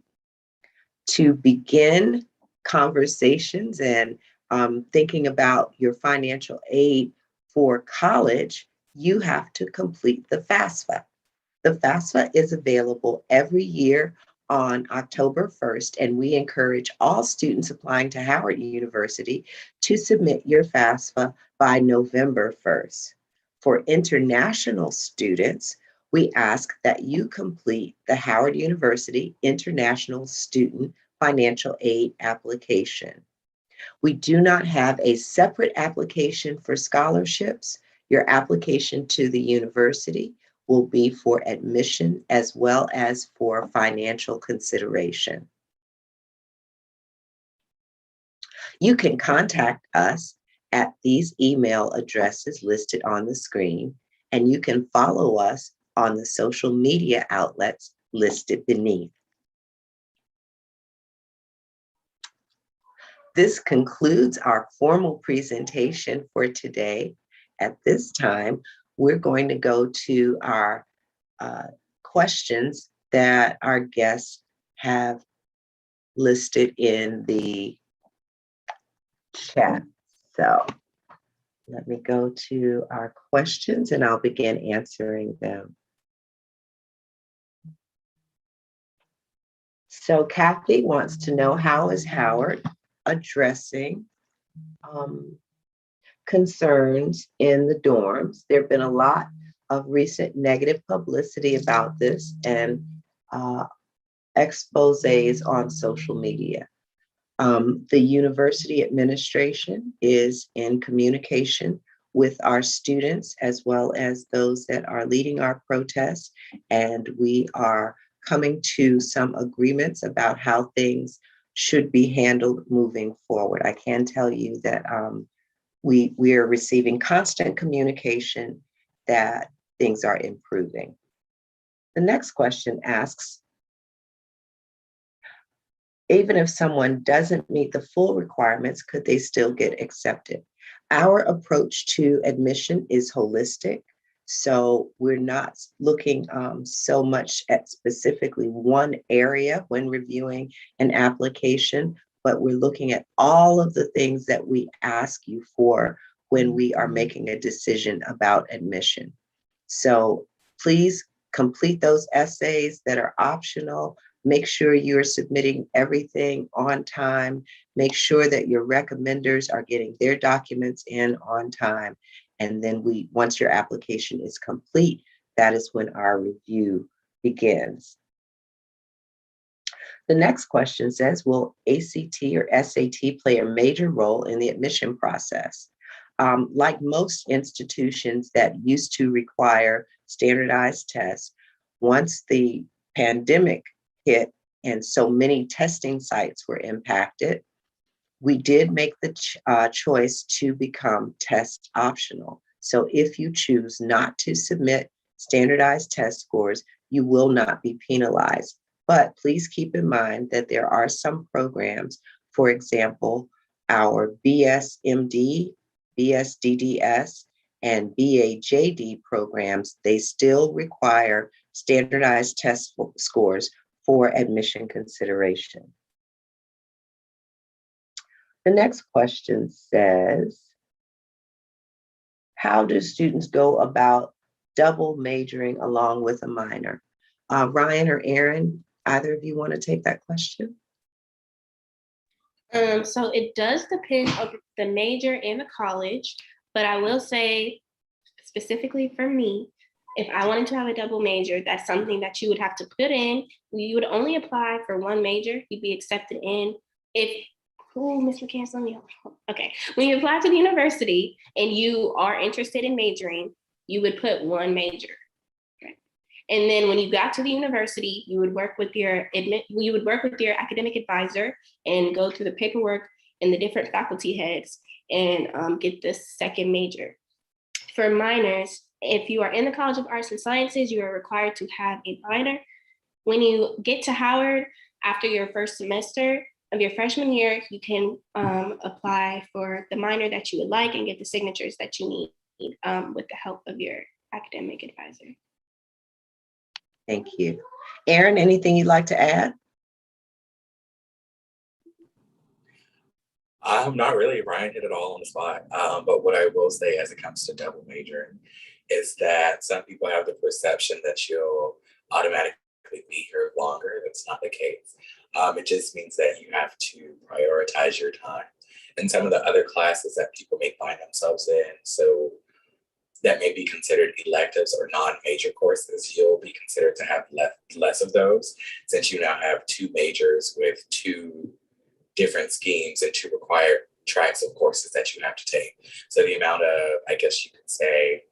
To begin conversations and thinking about your financial aid for college, you have to complete the FAFSA. The FAFSA is available every year on October 1st, and we encourage all students applying to Howard University to submit your FAFSA by November 1st. For international students, we ask that you complete the Howard University International Student Financial Aid application. We do not have a separate application for scholarships. Your application to the university will be for admission as well as for financial consideration. You can contact us at these email addresses listed on the screen, and you can follow us on the social media outlets listed beneath. This concludes our formal presentation for today. At this time, we're going to go to our questions that our guests have listed in the chat. So let me go to our questions and I'll begin answering them. So Kathy wants to know, how is Howard addressing concerns in the dorms? There have been a lot of recent negative publicity about this and exposés on social media. The university administration is in communication with our students as well as those that are leading our protests, and we are coming to some agreements about how things should be handled moving forward. I can tell you that we are receiving constant communication that things are improving. The next question asks, even if someone doesn't meet the full requirements, could they still get accepted? Our approach to admission is holistic. So we're not looking so much at specifically one area when reviewing an application, but we're looking at all of the things that we ask you for when we are making a decision about admission. So please complete those essays that are optional. Make sure you're submitting everything on time. Make sure that your recommenders are getting their documents in on time. And then once your application is complete, that is when our review begins. The next question says, will ACT or SAT play a major role in the admission process? Like most institutions that used to require standardized tests, once the pandemic hit and so many testing sites were impacted, we did make the choice to become test optional. So if you choose not to submit standardized test scores, you will not be penalized. But please keep in mind that there are some programs, for example, our BSMD, BSDDS, and BAJD programs, they still require standardized test scores for admission consideration. The next question says, how do students go about double majoring along with a minor? Ryan or Aaron, either of you want to take that question? So it does depend on the major and the college, but I will say specifically for me, if I wanted to have a double major, that's something that you would have to put in. You would only apply for one major. You'd be accepted in. Miss McCants, let me, okay. When you apply to the university and you are interested in majoring, you would put one major. Okay. And then when you got to the university, you would work with your academic advisor and go through the paperwork and the different faculty heads and get this second major. For minors, if you are in the College of Arts and Sciences, you are required to have a minor. When you get to Howard after your first semester of your freshman year, you can apply for the minor that you would like and get the signatures that you need with the help of your academic advisor. Thank you. Aaron, anything you'd like to add? Not really. Ryan hit it all on the spot. But what I will say as it comes to double majoring is that some people have the perception that you'll automatically be here longer. That's not the case. It just means that you have to prioritize your time and some of the other classes that people may find themselves in. So that may be considered electives or non-major courses, you'll be considered to have less of those, since you now have two majors with two different schemes and two required tracks of courses that you have to take. So the amount of, I guess you could say,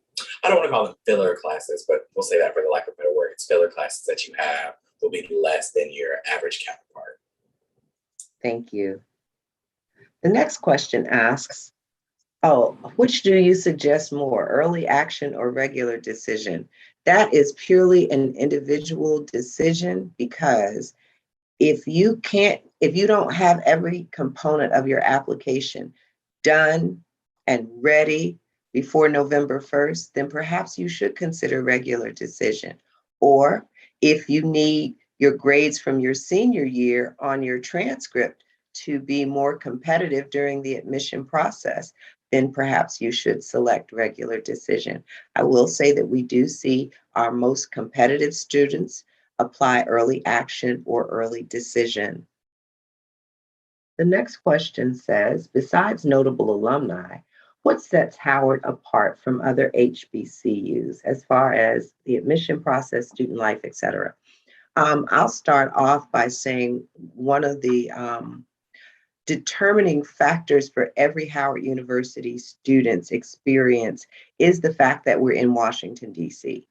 I don't want to call them filler classes, but we'll say that for the lack of better words, filler classes that you have will be less than your average counterpart. Thank you. The next question asks, which do you suggest more, early action or regular decision? That is purely an individual decision, because if you don't have every component of your application done and ready before November 1st, then perhaps you should consider regular decision. Or if you need your grades from your senior year on your transcript to be more competitive during the admission process, then perhaps you should select regular decision. I will say that we do see our most competitive students apply early action or early decision. The next question says, besides notable alumni, what sets Howard apart from other HBCUs as far as the admission process, student life, et cetera? I'll start off by saying one of the determining factors for every Howard University student's experience is the fact that we're in Washington, D.C.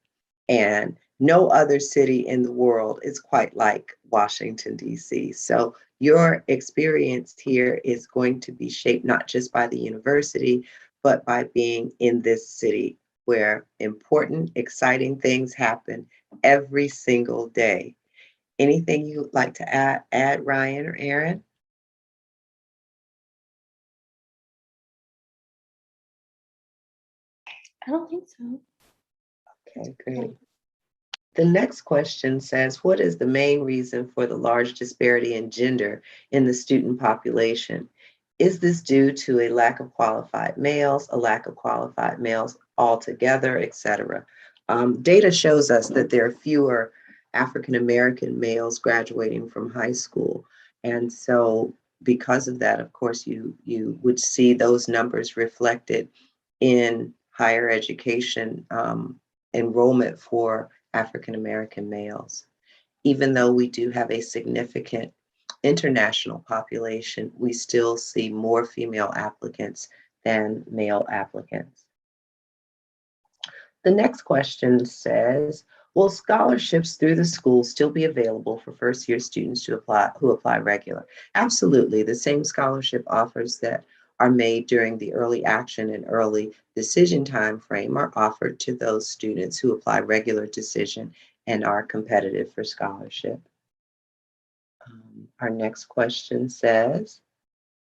And no other city in the world is quite like Washington, D.C. So your experience here is going to be shaped not just by the university, but by being in this city where important, exciting things happen every single day. Anything you'd like to add, Ryan or Aaron? I don't think so. Okay, great. The next question says, what is the main reason for the large disparity in gender in the student population? Is this due to a lack of qualified males, a lack of qualified males altogether, et cetera? Data shows us that there are fewer African American males graduating from high school. And so because of that, of course, you would see those numbers reflected in higher education enrollment for African American males. Even though we do have a significant international population, we still see more female applicants than male applicants. The next question says, will scholarships through the school still be available for first-year students who apply regular? Absolutely. The same scholarship offers that are made during the early action and early decision time frame are offered to those students who apply regular decision and are competitive for scholarship. Our next question says,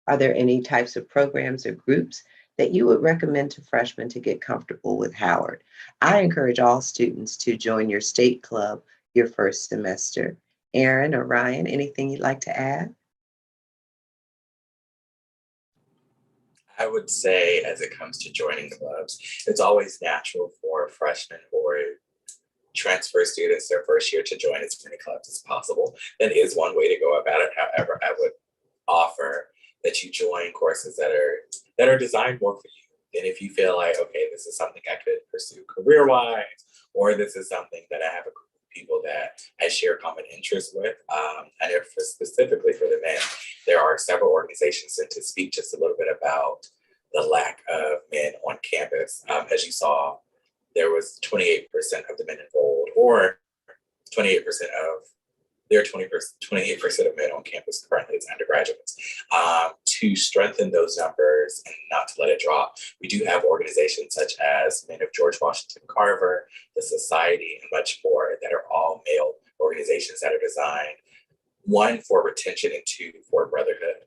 are there any types of programs or groups that you would recommend to freshmen to get comfortable with Howard? I encourage all students to join your state club your first semester. Aaron or Ryan, anything you'd like to add? I would say, as it comes to joining clubs, it's always natural for freshmen or transfer students their first year to join as many clubs as possible. That is one way to go about it. However, I would offer that you join courses that are designed more for you. And if you feel like, okay, this is something I could pursue career-wise, or this is something that I have a group of people that I share common interests with, and if specifically for the men, there are several organizations, and to speak just a little bit about the lack of men on campus. As you saw, there was 28% of the men enrolled, or 28% of there are 28% of men on campus currently as undergraduates. To strengthen those numbers and not to let it drop, we do have organizations such as Men of George Washington Carver, the Society, and much more that are all male organizations that are designed, one, for retention, and two, for brotherhood.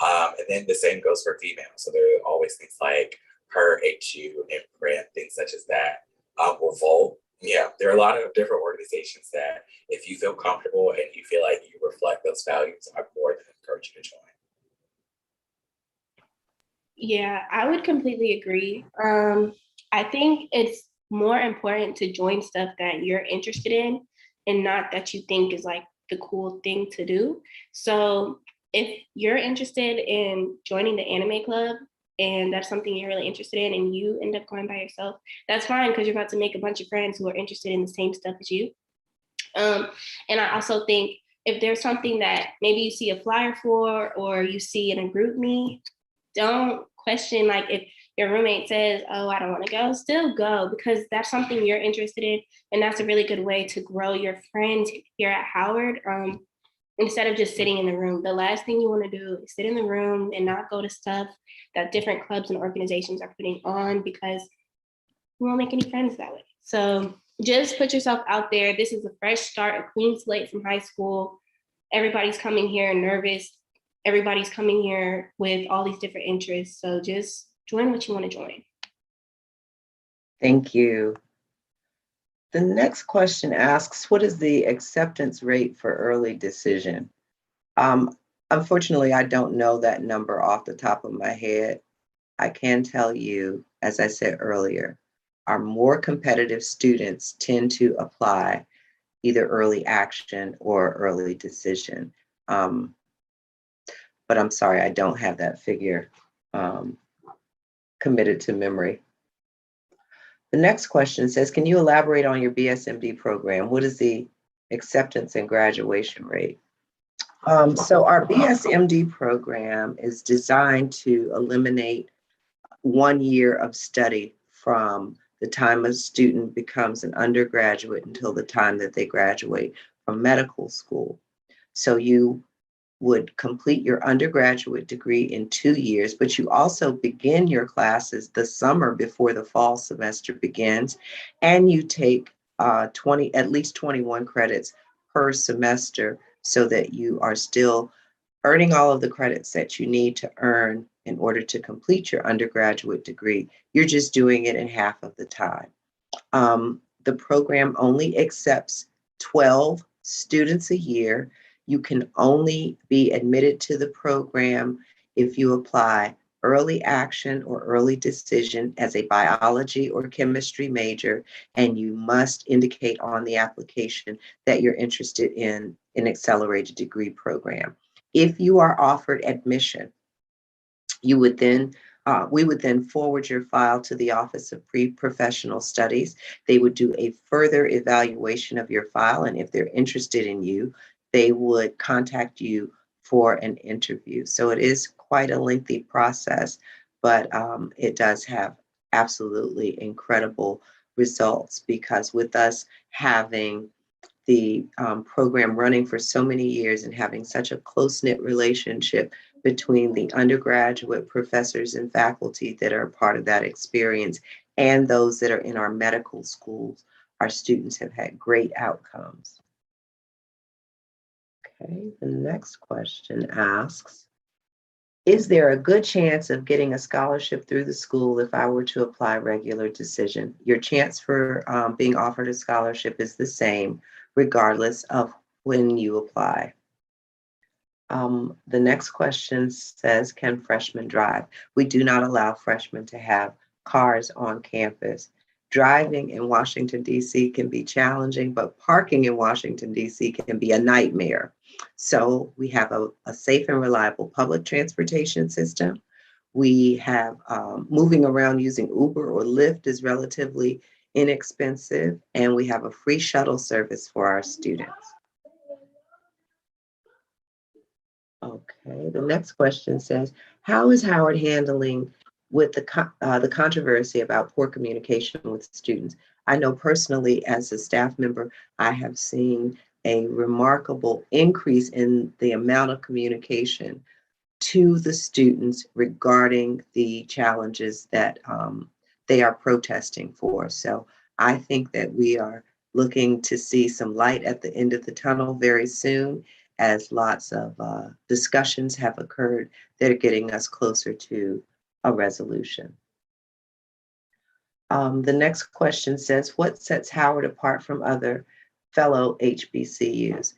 And then the same goes for females. So there are always things like Her, HU, Imprint, things such as that. Revolt. Yeah, there are a lot of different organizations that if you feel comfortable and you feel like you reflect those values, I more than encourage you to join. Yeah, I would completely agree. I think it's more important to join stuff that you're interested in and not that you think is like the cool thing to do. So if you're interested in joining the anime club and that's something you're really interested in and you end up going by yourself, that's fine because you're about to make a bunch of friends who are interested in the same stuff as you. And I also think if there's something that maybe you see a flyer for or you see in a group meet, don't question, like if your roommate says, oh, I don't want to go, still go because that's something you're interested in. And that's a really good way to grow your friends here at Howard. Instead of just sitting in the room, the last thing you want to do is sit in the room and not go to stuff that different clubs and organizations are putting on because you won't make any friends that way. So just put yourself out there. This is a fresh start, a clean slate from high school. Everybody's coming here nervous. Everybody's coming here with all these different interests. So just join what you want to join. Thank you. The next question asks, what is the acceptance rate for early decision? Unfortunately, I don't know that number off the top of my head. I can tell you, as I said earlier, our more competitive students tend to apply either early action or early decision. But I'm sorry, I don't have that figure committed to memory. The next question says, can you elaborate on your BSMD program? What is the acceptance and graduation rate? So our BSMD program is designed to eliminate 1 year of study from the time a student becomes an undergraduate until the time that they graduate from medical school. So you would complete your undergraduate degree in 2 years, but you also begin your classes the summer before the fall semester begins, and you take at least 21 credits per semester so that you are still earning all of the credits that you need to earn in order to complete your undergraduate degree. You're just doing it in half of the time. The program only accepts 12 students a year. You can only be admitted to the program if you apply early action or early decision as a biology or chemistry major, and you must indicate on the application that you're interested in an accelerated degree program. If you are offered admission, you would then we would then forward your file to the Office of Pre-Professional Studies. They would do a further evaluation of your file, and if they're interested in you, they would contact you for an interview. So it is quite a lengthy process, but it does have absolutely incredible results, because with us having the program running for so many years and having such a close-knit relationship between the undergraduate professors and faculty that are part of that experience and those that are in our medical schools, our students have had great outcomes. Okay, the next question asks, is there a good chance of getting a scholarship through the school if I were to apply regular decision? Your chance for being offered a scholarship is the same regardless of when you apply. The next question says, can freshmen drive? We do not allow freshmen to have cars on campus. Driving in Washington, D.C. can be challenging, but parking in Washington, D.C. can be a nightmare. So we have a safe and reliable public transportation system. We have moving around using Uber or Lyft is relatively inexpensive, and we have a free shuttle service for our students. Okay, the next question says, how is Howard handling with the controversy about poor communication with students? I know personally as a staff member, I have seen a remarkable increase in the amount of communication to the students regarding the challenges that they are protesting for. So I think that we are looking to see some light at the end of the tunnel very soon, as lots of discussions have occurred that are getting us closer to a resolution. The next question says, what sets Howard apart from other fellow HBCUs?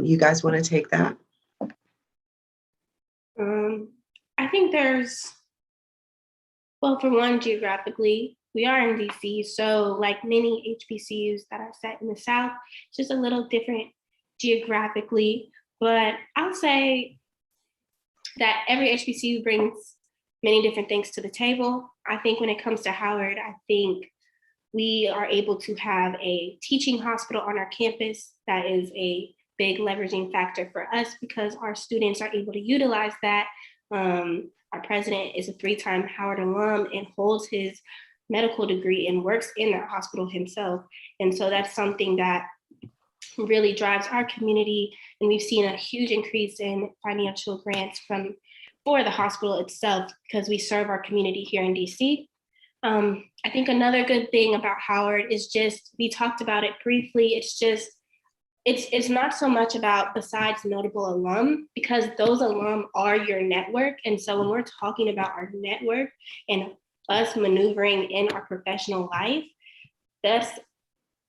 You guys want to take that? I think well, for one, geographically, we are in DC, so like many HBCUs that are set in the South, it's just a little different geographically, but I'll say that every HBCU brings many different things to the table. I think when it comes to Howard, I think we are able to have a teaching hospital on our campus. That is a big leveraging factor for us because our students are able to utilize that. Our president is a 3-time Howard alum and holds his medical degree and works in that hospital himself. And so that's something that really drives our community. And we've seen a huge increase in financial grants for the hospital itself because we serve our community here in DC. I think another good thing about Howard is just, we talked about it briefly, it's not so much about besides notable alum, because those alum are your network. And so when we're talking about our network and us maneuvering in our professional life, that's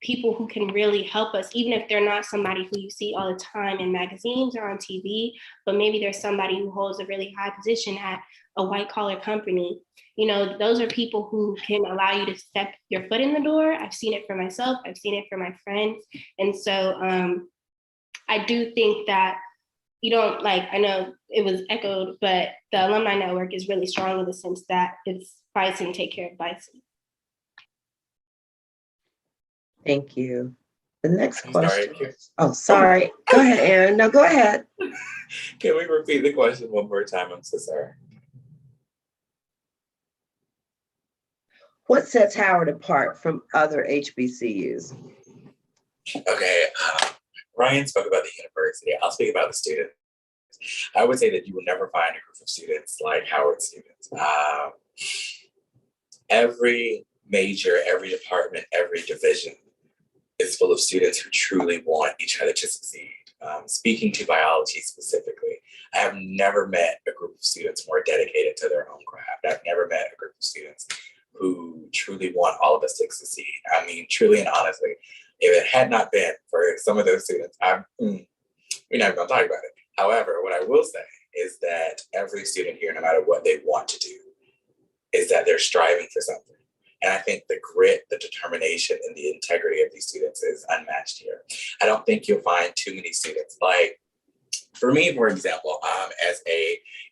people who can really help us, even if they're not somebody who you see all the time in magazines or on TV, but maybe there's somebody who holds a really high position at a white collar company. You know, those are people who can allow you to step your foot in the door. I've seen it for myself. I've seen it for my friends. And so I do think that I know it was echoed, but the alumni network is really strong in the sense that it's Bison, take care of Bison. Thank you. The next question. Sorry. Go ahead, Aaron. No, go ahead. Can we repeat the question one more time? I'm so sorry. What sets Howard apart from other HBCUs? Okay, Ryan spoke about the university. I'll speak about the students. I would say that you will never find a group of students like Howard students. Every major, every department, every division is full of students who truly want each other to succeed. Speaking to biology specifically, I have never met a group of students more dedicated to their own craft. I've never met a group of students who truly want all of us to succeed. I mean, truly and honestly, if it had not been for some of those students, we're not even gonna talk about it. However, what I will say is that every student here, no matter what they want to do, is that they're striving for something. And I think the grit, the determination, and the integrity of these students is unmatched here. I don't think you'll find too many students. Like, for me, for example,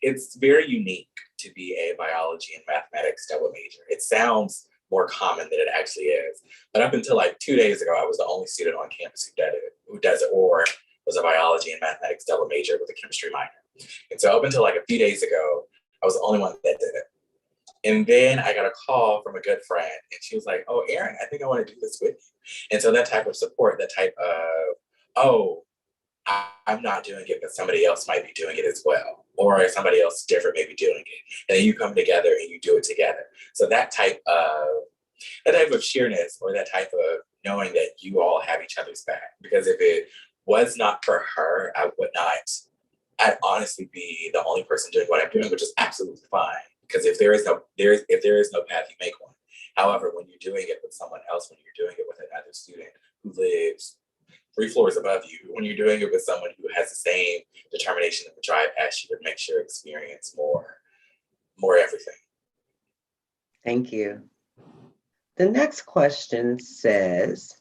it's very unique to be a biology and mathematics double major. It sounds more common than it actually is. But up until like 2 days ago, I was the only student on campus who does it, or was a biology and mathematics double major with a chemistry minor. And so up until like a few days ago, I was the only one that did it. And then I got a call from a good friend, and she was like, "Oh, Aaron, I think I want to do this with you." And so that type of support, that type of, "Oh, I'm not doing it, but somebody else might be doing it as well, or somebody else different may be doing it," and then you come together and you do it together. So that type of sheerness, or that type of knowing that you all have each other's back. Because if it was not for her, I'd honestly be the only person doing what I'm doing, which is absolutely fine. Because if there is no path, you make one. However, when you're doing it with someone else, when you're doing it with another student who lives 3 floors above you, when you're doing it with someone who has the same determination and drive as you, it makes your experience more everything. Thank you. The next question says,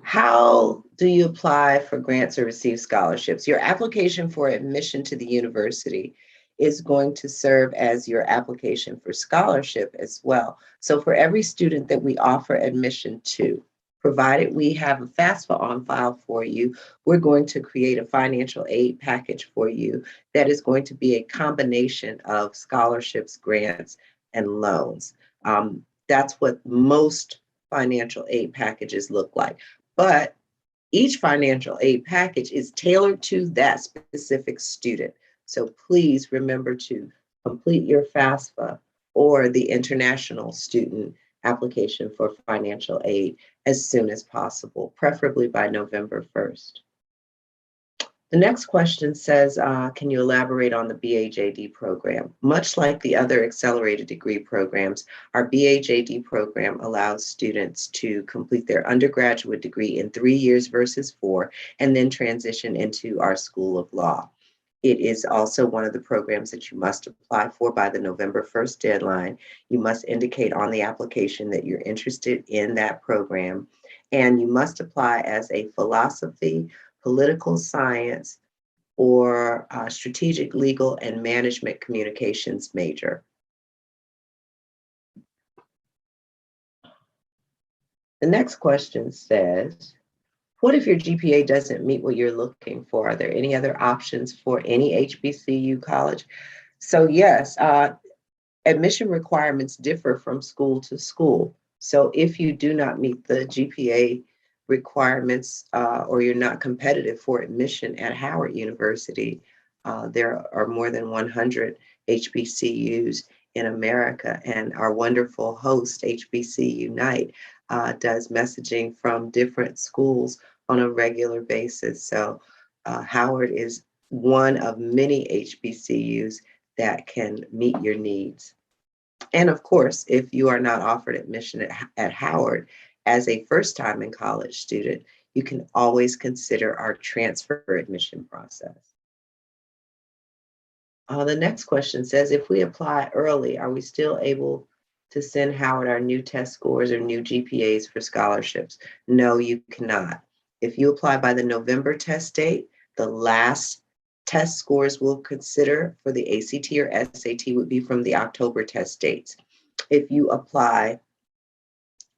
how do you apply for grants or receive scholarships? Your application for admission to the university is going to serve as your application for scholarship as well. So for every student that we offer admission to, provided we have a FAFSA on file for you, we're going to create a financial aid package for you that is going to be a combination of scholarships, grants, and loans. That's what most financial aid packages look like. But each financial aid package is tailored to that specific student. So please remember to complete your FAFSA or the international student application for financial aid as soon as possible, preferably by November 1st. The next question says, can you elaborate on the BAJD program? Much like the other accelerated degree programs, our BAJD program allows students to complete their undergraduate degree in 3 years versus 4, and then transition into our School of Law. It is also one of the programs that you must apply for by the November 1st deadline. You must indicate on the application that you're interested in that program, and you must apply as a philosophy, political science, or strategic, legal, and management communications major. The next question says, what if your GPA doesn't meet what you're looking for? Are there any other options for any HBCU college? So yes, admission requirements differ from school to school. So if you do not meet the GPA requirements or you're not competitive for admission at Howard University, there are more than 100 HBCUs in America, and our wonderful host, HBC Unite, does messaging from different schools on a regular basis. So Howard is one of many HBCUs that can meet your needs. And of course, if you are not offered admission at Howard as a first-time in college student, you can always consider our transfer admission process. The next question says, if we apply early, are we still able to send Howard our new test scores or new GPAs for scholarships? No, you cannot. If you apply by the November test date, the last test scores we'll consider for the ACT or SAT would be from the October test dates. If you apply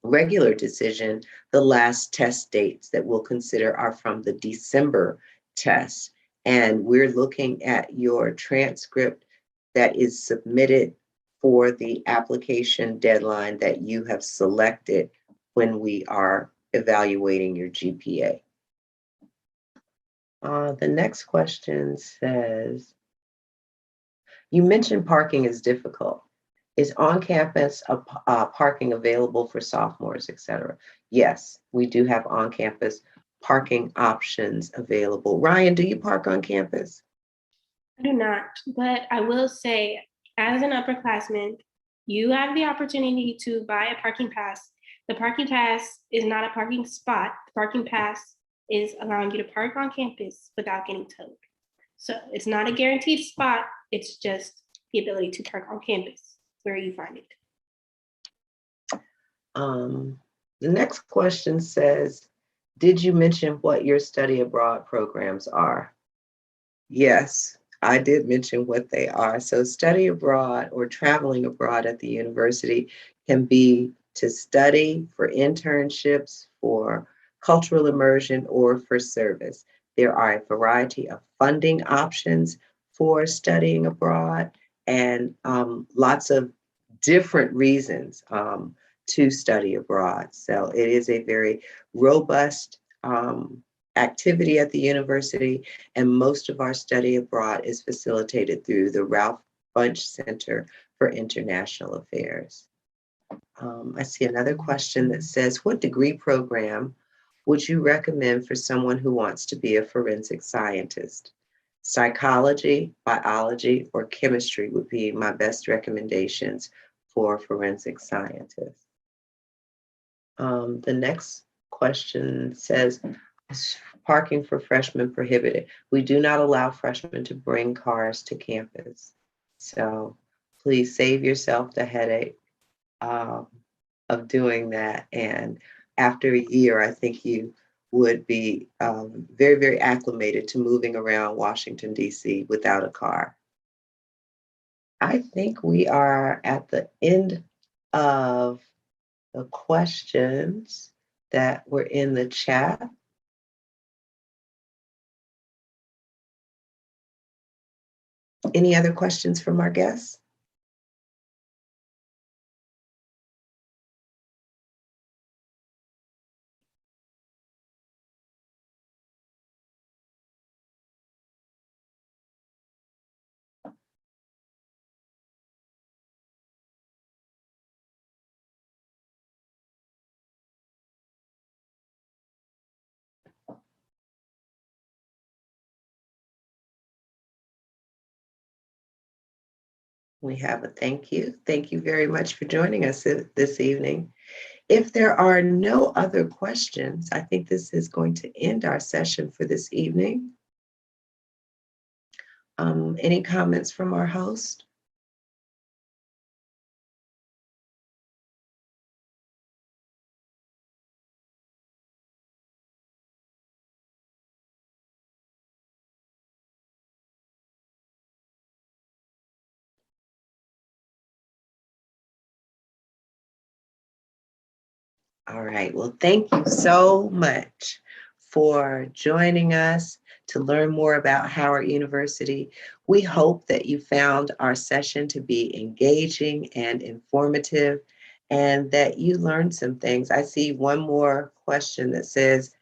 regular decision, the last test dates that we'll consider are from the December tests. And we're looking at your transcript that is submitted for the application deadline that you have selected when we are evaluating your GPA. The next question says, you mentioned parking is difficult. Is on-campus parking available for sophomores, et cetera? Yes, we do have on-campus parking options available. Ryan, do you park on campus? I do not, but I will say, as an upperclassman, You have the opportunity to buy a parking pass. The parking pass is not a parking spot. The parking pass is allowing you to park on campus without getting towed. So it's not a guaranteed spot. It's just the ability to park on campus where you find it. The next question says, did you mention what your study abroad programs are? Yes, I did mention what they are. So study abroad or traveling abroad at the university can be to study, for internships, for cultural immersion, or for service. There are a variety of funding options for studying abroad and lots of different reasons to study abroad. So it is a very robust activity at the university, and most of our study abroad is facilitated through the Ralph Bunche Center for International Affairs. I see another question that says, what degree program would you recommend for someone who wants to be a forensic scientist? Psychology, biology, or chemistry would be my best recommendations for forensic scientists. The next question says, is parking for freshmen prohibited? We do not allow freshmen to bring cars to campus. So please save yourself the headache of doing that. And after a year, I think you would be very, very acclimated to moving around Washington, D.C. without a car. I think we are at the end of the questions that were in the chat. Any other questions from our guests? We have a thank you. Thank you very much for joining us this evening. If there are no other questions, I think this is going to end our session for this evening. Any comments from our host? All right, well, thank you so much for joining us to learn more about Howard University. We hope that you found our session to be engaging and informative and that you learned some things. I see one more question that says,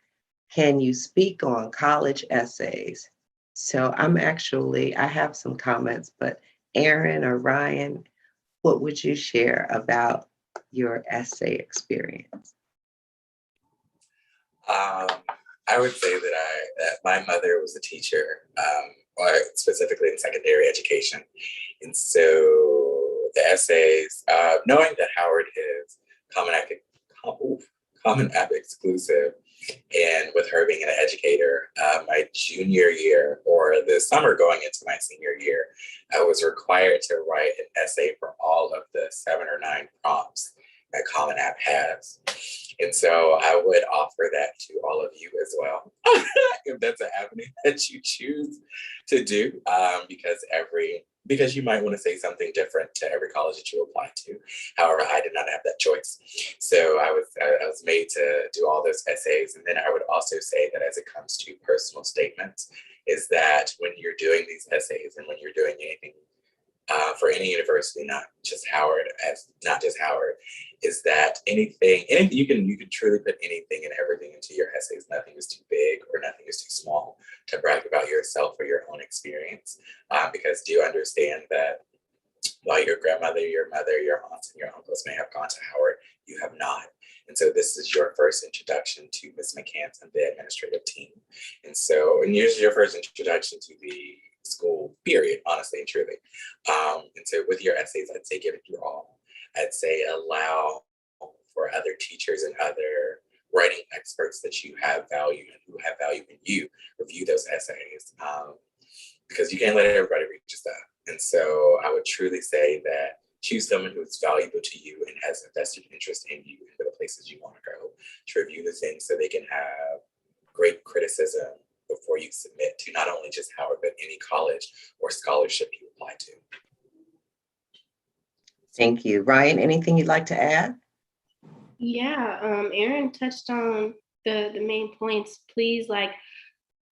can you speak on college essays? So I have some comments, but Aaron or Ryan, what would you share about your essay experience? I would say that my mother was a teacher, or specifically in secondary education. And so the essays, knowing that Howard is Common App exclusive, and with her being an educator, my junior year or the summer going into my senior year, I was required to write an essay for all of the 7 or 9 prompts that Common App has. And so I would offer that to all of you as well, if that's an avenue that you choose to do, because you might want to say something different to every college that you apply to. However, I did not have that choice. So I was made to do all those essays. And then I would also say that as it comes to personal statements, is that when you're doing these essays and when you're doing anything for any university, not just Howard, is that anything you can truly put anything and everything into your essays. Nothing is too big or nothing is too small to brag about yourself or your own experience. Because do you understand that while your grandmother, your mother, your aunts, and your uncles may have gone to Howard, you have not. And so this is your first introduction to Ms. McCants and the administrative team. And this is your first introduction to the school, period, honestly and truly. And so with your essays, I'd say give it your all. I'd say allow for other teachers and other writing experts that you have value and who have value in you review those essays, because you can't let everybody read your stuff. And so I would truly say that choose someone who is valuable to you and has a vested interest in you and for the places you want to go to review the things so they can have great criticism before you submit to not only just Howard, but any college or scholarship you apply to. Thank you. Ryan, anything you'd like to add? Yeah, Aaron touched on the main points. Please, like,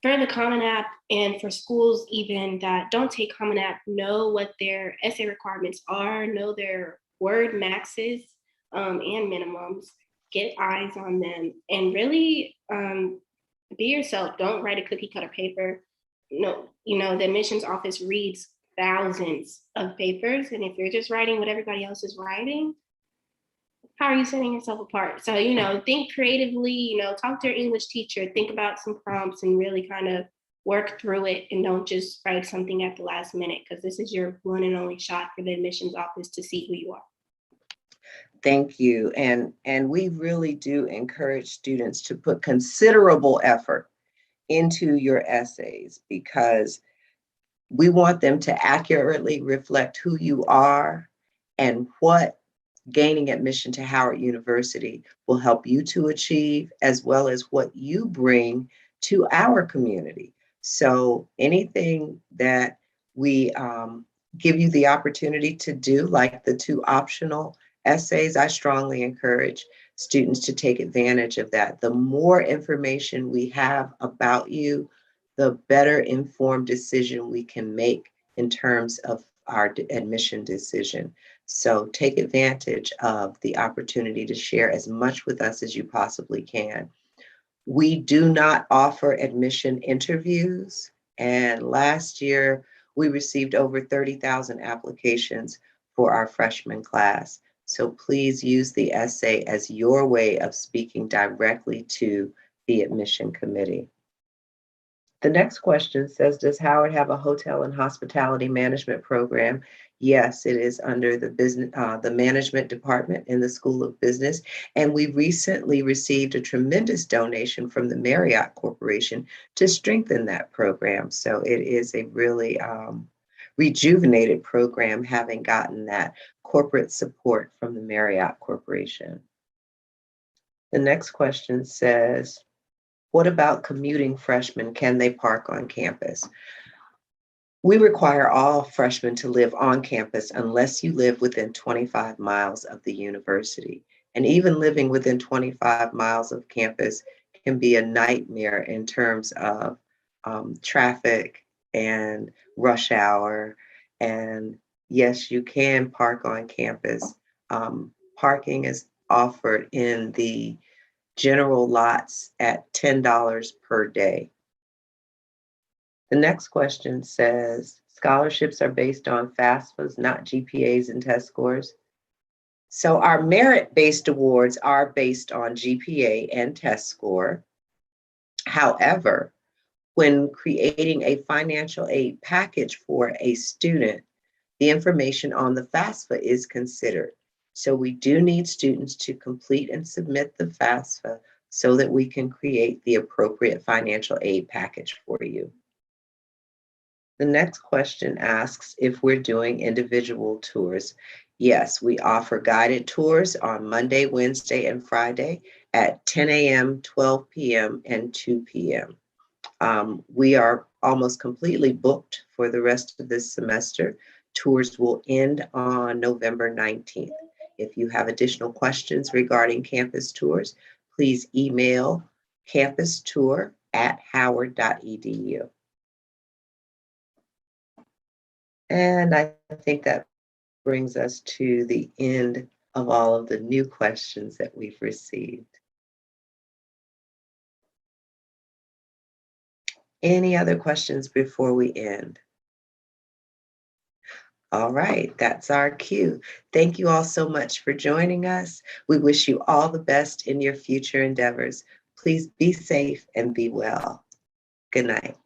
for the Common App and for schools even that don't take Common App, know what their essay requirements are, know their word maxes and minimums, get eyes on them, and really be yourself. Don't write a cookie cutter paper. No, the admissions office reads thousands of papers, and if you're just writing what everybody else is writing, how are you setting yourself apart? So, think creatively, talk to your English teacher, think about some prompts and really kind of work through it, and don't just write something at the last minute, because this is your one and only shot for the admissions office to see who you are. Thank you. And we really do encourage students to put considerable effort into your essays, because we want them to accurately reflect who you are and what gaining admission to Howard University will help you to achieve, as well as what you bring to our community. So anything that we give you the opportunity to do, like the 2 optional essays, I strongly encourage students to take advantage of that. The more information we have about you, the better informed decision we can make in terms of our admission decision. So take advantage of the opportunity to share as much with us as you possibly can. We do not offer admission interviews, and last year we received over 30,000 applications for our freshman class. So please use the essay as your way of speaking directly to the admission committee. The next question says, does Howard have a hotel and hospitality management program? Yes, it is under the the management department in the School of Business. And we recently received a tremendous donation from the Marriott Corporation to strengthen that program. So it is a really rejuvenated program, having gotten that corporate support from the Marriott Corporation. The next question says, what about commuting freshmen? Can they park on campus? We require all freshmen to live on campus unless you live within 25 miles of the university. And even living within 25 miles of campus can be a nightmare in terms of traffic and rush hour. And yes, you can park on campus. Parking is offered in the general lots at $10 per day. The next question says, scholarships are based on FAFSAs, not GPAs and test scores. So our merit-based awards are based on GPA and test score. However, when creating a financial aid package for a student, the information on the FAFSA is considered. So we do need students to complete and submit the FAFSA so that we can create the appropriate financial aid package for you. The next question asks if we're doing individual tours. Yes, we offer guided tours on Monday, Wednesday, and Friday at 10 a.m., 12 p.m., and 2 p.m. We are almost completely booked for the rest of this semester. Tours will end on November 19th. If you have additional questions regarding campus tours, please email campustour@howard.edu. And I think that brings us to the end of all of the new questions that we've received. Any other questions before we end? All right, that's our cue. Thank you all so much for joining us. We wish you all the best in your future endeavors. Please be safe and be well. Good night.